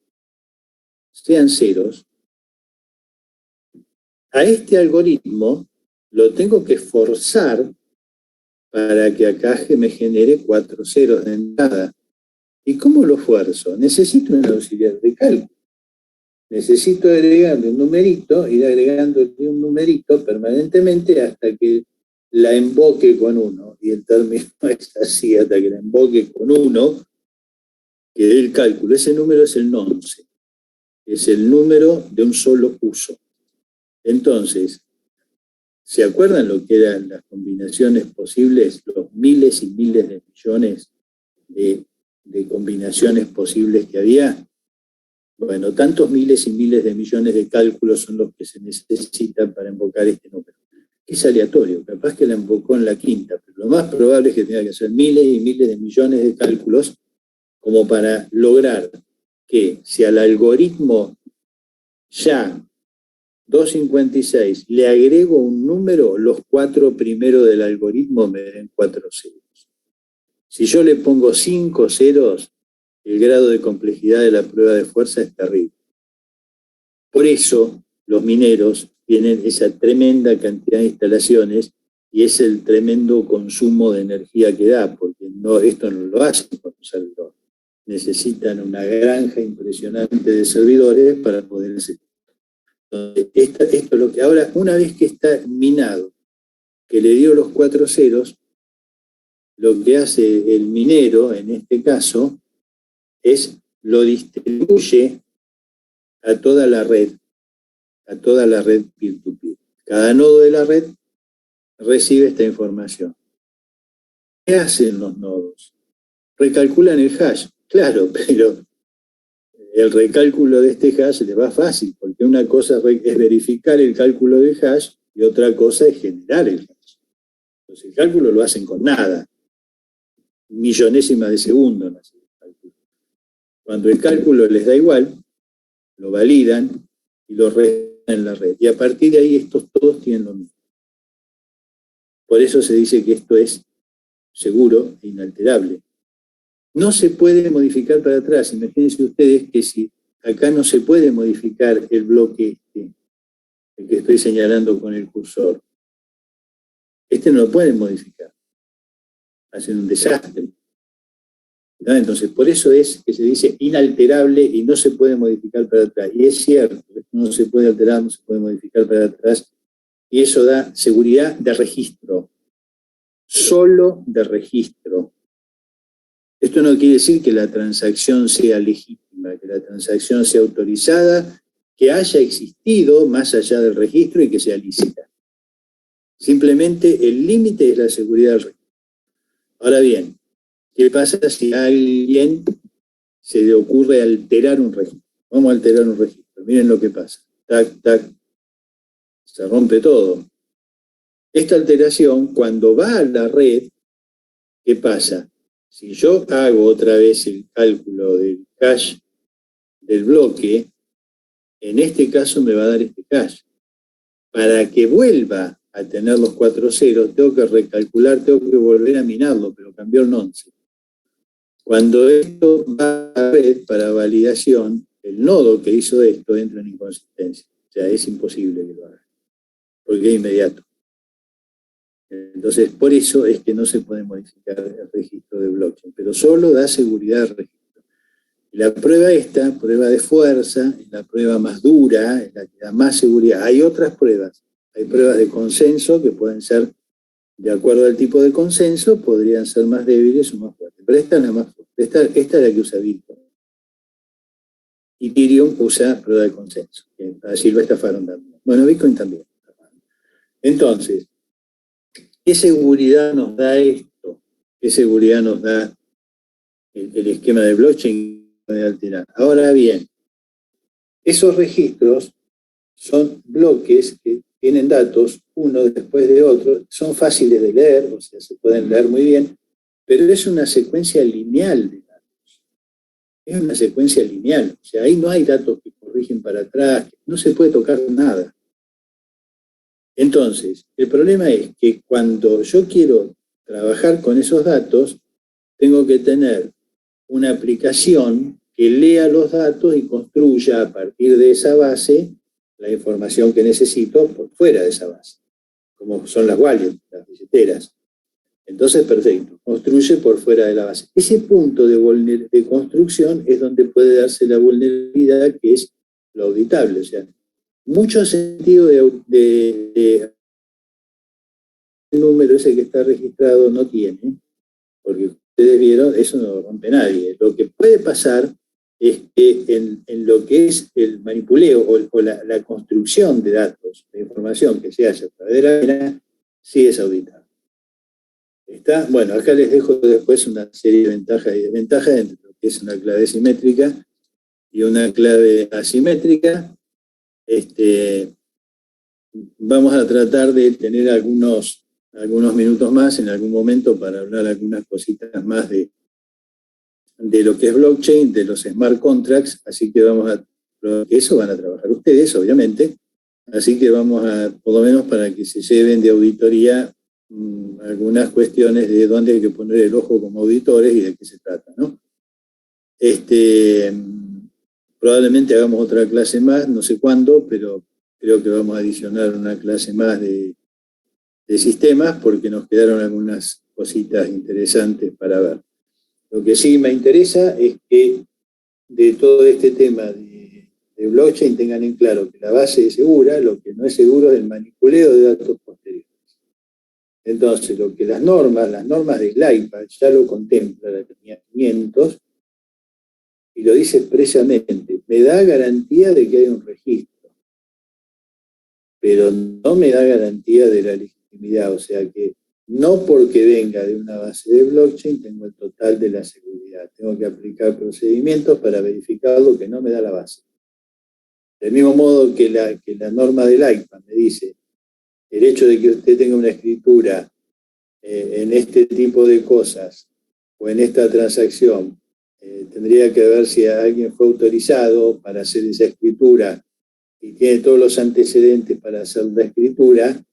a este algoritmo lo tengo que forzar para que acá me genere 4 ceros de entrada. ¿Y cómo lo fuerzo? Necesito un auxiliar de cálculo. Necesito agregarle un numerito, ir agregándole un numerito permanentemente hasta que la emboque con 1. Y el término es así, hasta que la emboque con 1, que dé el cálculo. Ese número es el nonce. Es el número de un solo uso. Entonces, ¿se acuerdan lo que eran las combinaciones posibles? Los miles y miles de millones de combinaciones posibles que había. Bueno, tantos miles y miles de millones de cálculos son los que se necesitan para invocar este número. Es aleatorio, capaz que la invocó en la quinta, pero lo más probable es que tenga que hacer miles y miles de millones de cálculos como para lograr que si al algoritmo ya 256 le agrego un número, los 4 primeros del algoritmo me den 4 ceros. Si yo le pongo 5 ceros, el grado de complejidad de la prueba de fuerza es terrible. Por eso los mineros tienen esa tremenda cantidad de instalaciones y es el tremendo consumo de energía que da, porque esto no lo hacen con un servidor. Necesitan una granja impresionante de servidores para poder hacer. Esto es lo que ahora, una vez que está minado, que le dio los 4 ceros, lo que hace el minero, en este caso, es lo distribuye a toda la red peer-to-peer. Cada nodo de la red recibe esta información. ¿Qué hacen los nodos? Recalculan el hash, claro, pero el recálculo de este hash les va fácil, porque una cosa es verificar el cálculo del hash y otra cosa es generar el hash. Entonces el cálculo lo hacen con nada, millonésimas de segundo. ¿No? Cuando el cálculo les da igual, lo validan y lo restan en la red. Y a partir de ahí estos todos tienen lo mismo. Por eso se dice que esto es seguro e inalterable. No se puede modificar para atrás. Imagínense ustedes que si acá no se puede modificar el bloque el que estoy señalando con el cursor, no lo pueden modificar. Hacen un desastre. ¿No? Entonces, por eso es que se dice inalterable y no se puede modificar para atrás. Y es cierto, no se puede alterar, no se puede modificar para atrás. Y eso da seguridad de registro. Solo de registro. Esto no quiere decir que la transacción sea legítima, que la transacción sea autorizada, que haya existido más allá del registro y que sea lícita. Simplemente el límite es la seguridad del registro. Ahora bien, ¿qué pasa si a alguien se le ocurre alterar un registro? Vamos a alterar un registro. Miren lo que pasa. Tac, tac. Se rompe todo. Esta alteración, cuando va a la red, ¿qué pasa? Si yo hago otra vez el cálculo del hash del bloque, en este caso me va a dar este hash. Para que vuelva a tener los 4 ceros, tengo que recalcular, tengo que volver a minarlo, pero cambió el nonce. Cuando esto va a red para validación, el nodo que hizo esto entra en inconsistencia. O sea, es imposible que lo haga, porque es inmediato. Entonces, por eso es que no se puede modificar el registro de blockchain, pero solo da seguridad al registro. Y la prueba esta, prueba de fuerza, es la prueba más dura, es la que da más seguridad. Hay otras pruebas, hay pruebas de consenso que pueden ser, de acuerdo al tipo de consenso, podrían ser más débiles o más fuertes. Pero esta es la más fuerte, esta es la que usa Bitcoin. Y Ethereum usa prueba de consenso, que así lo estafaron también. Bueno, Bitcoin también. Entonces, ¿qué seguridad nos da esto? ¿Qué seguridad nos da el esquema de blockchain de alterar? Ahora bien, esos registros son bloques que tienen datos uno después de otro, son fáciles de leer, o sea, se pueden leer muy bien, pero es una secuencia lineal de datos. Es una secuencia lineal, o sea, ahí no hay datos que corrigen para atrás, no se puede tocar nada. Entonces, el problema es que cuando yo quiero trabajar con esos datos, tengo que tener una aplicación que lea los datos y construya a partir de esa base la información que necesito por fuera de esa base, como son las wallets, las billeteras. Entonces, perfecto, construye por fuera de la base. Ese punto de construcción es donde puede darse la vulnerabilidad, que es lo auditable, o sea, mucho sentido de el número ese que está registrado no tiene, porque ustedes vieron, eso no lo rompe nadie. Lo que puede pasar es que en lo que es el manipuleo o la construcción de datos, de información que se hace a través de la cadena, sí es auditable. ¿Está? Bueno, acá les dejo después una serie de ventajas y desventajas entre lo que es una clave simétrica y una clave asimétrica. Vamos a tratar de tener algunos minutos más en algún momento para hablar algunas cositas más de lo que es blockchain, de los smart contracts, así que eso van a trabajar ustedes, obviamente, así que vamos a, por lo menos para que se lleven de auditoría algunas cuestiones de dónde hay que poner el ojo como auditores y de qué se trata, ¿no? Probablemente hagamos otra clase más, no sé cuándo, pero creo que vamos a adicionar una clase más de sistemas porque nos quedaron algunas cositas interesantes para ver. Lo que sí me interesa es que de todo este tema de blockchain tengan en claro que la base es segura, lo que no es seguro es el manipuleo de datos posteriores. Entonces, lo que las normas de SLIPA ya lo contempla, la línea 500, y lo dice expresamente, me da garantía de que hay un registro, pero no me da garantía de la legitimidad, o sea que no porque venga de una base de blockchain tengo el total de la seguridad, tengo que aplicar procedimientos para verificar lo que no me da la base. Del mismo modo que la norma del IPA me dice, el hecho de que usted tenga una escritura en este tipo de cosas o en esta transacción, tendría que ver si alguien fue autorizado para hacer esa escritura y tiene todos los antecedentes para hacer la escritura,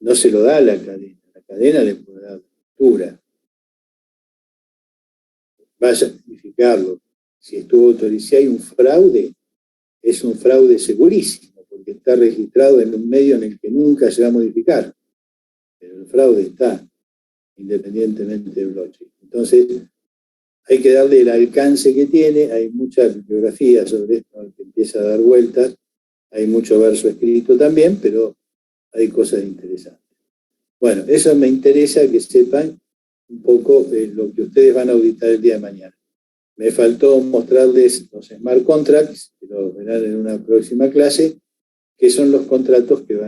no se lo da a la cadena le puede dar la escritura. Vaya a verificarlo. Si estuvo autorizado, si hay un fraude, es un fraude segurísimo, porque está registrado en un medio en el que nunca se va a modificar. Pero el fraude está, independientemente de blockchain. Entonces, hay que darle el alcance que tiene, hay mucha bibliografía sobre esto que empieza a dar vueltas, hay mucho verso escrito también, pero hay cosas interesantes. Bueno, eso me interesa que sepan un poco lo que ustedes van a auditar el día de mañana. Me faltó mostrarles los smart contracts, que lo verán en una próxima clase, que son los contratos que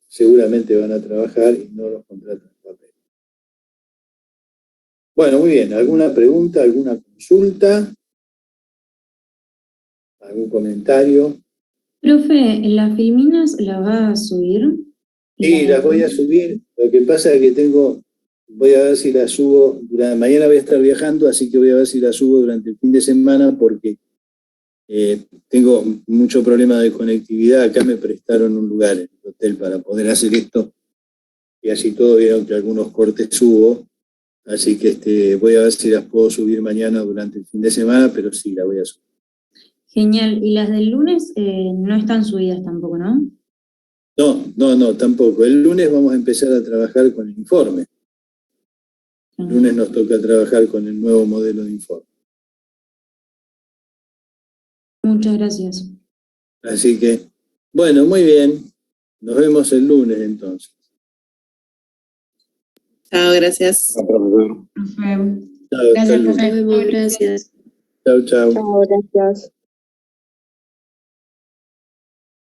seguramente van a trabajar y no los contratos en papel. Bueno, muy bien. ¿Alguna pregunta, alguna consulta? ¿Algún comentario? Profe, ¿las filminas las va a subir? Sí, las voy a subir. Lo que pasa es que voy a ver si las subo, mañana voy a estar viajando, así que voy a ver si las subo durante el fin de semana porque tengo mucho problema de conectividad. Acá me prestaron un lugar en el hotel para poder hacer esto y así todo vieron que algunos cortes subo Así que voy a ver si las puedo subir mañana durante el fin de semana, pero sí, la voy a subir. Genial. Y las del lunes no están subidas tampoco, ¿no? No, tampoco. El lunes vamos a empezar a trabajar con el informe. El lunes nos toca trabajar con el nuevo modelo de informe. Muchas gracias. Así que, bueno, muy bien. Nos vemos el lunes entonces. Chao, gracias. profesor. Profe. Chao, hasta el lunes. Nos vemos, gracias. Chao, chao. Chao, gracias.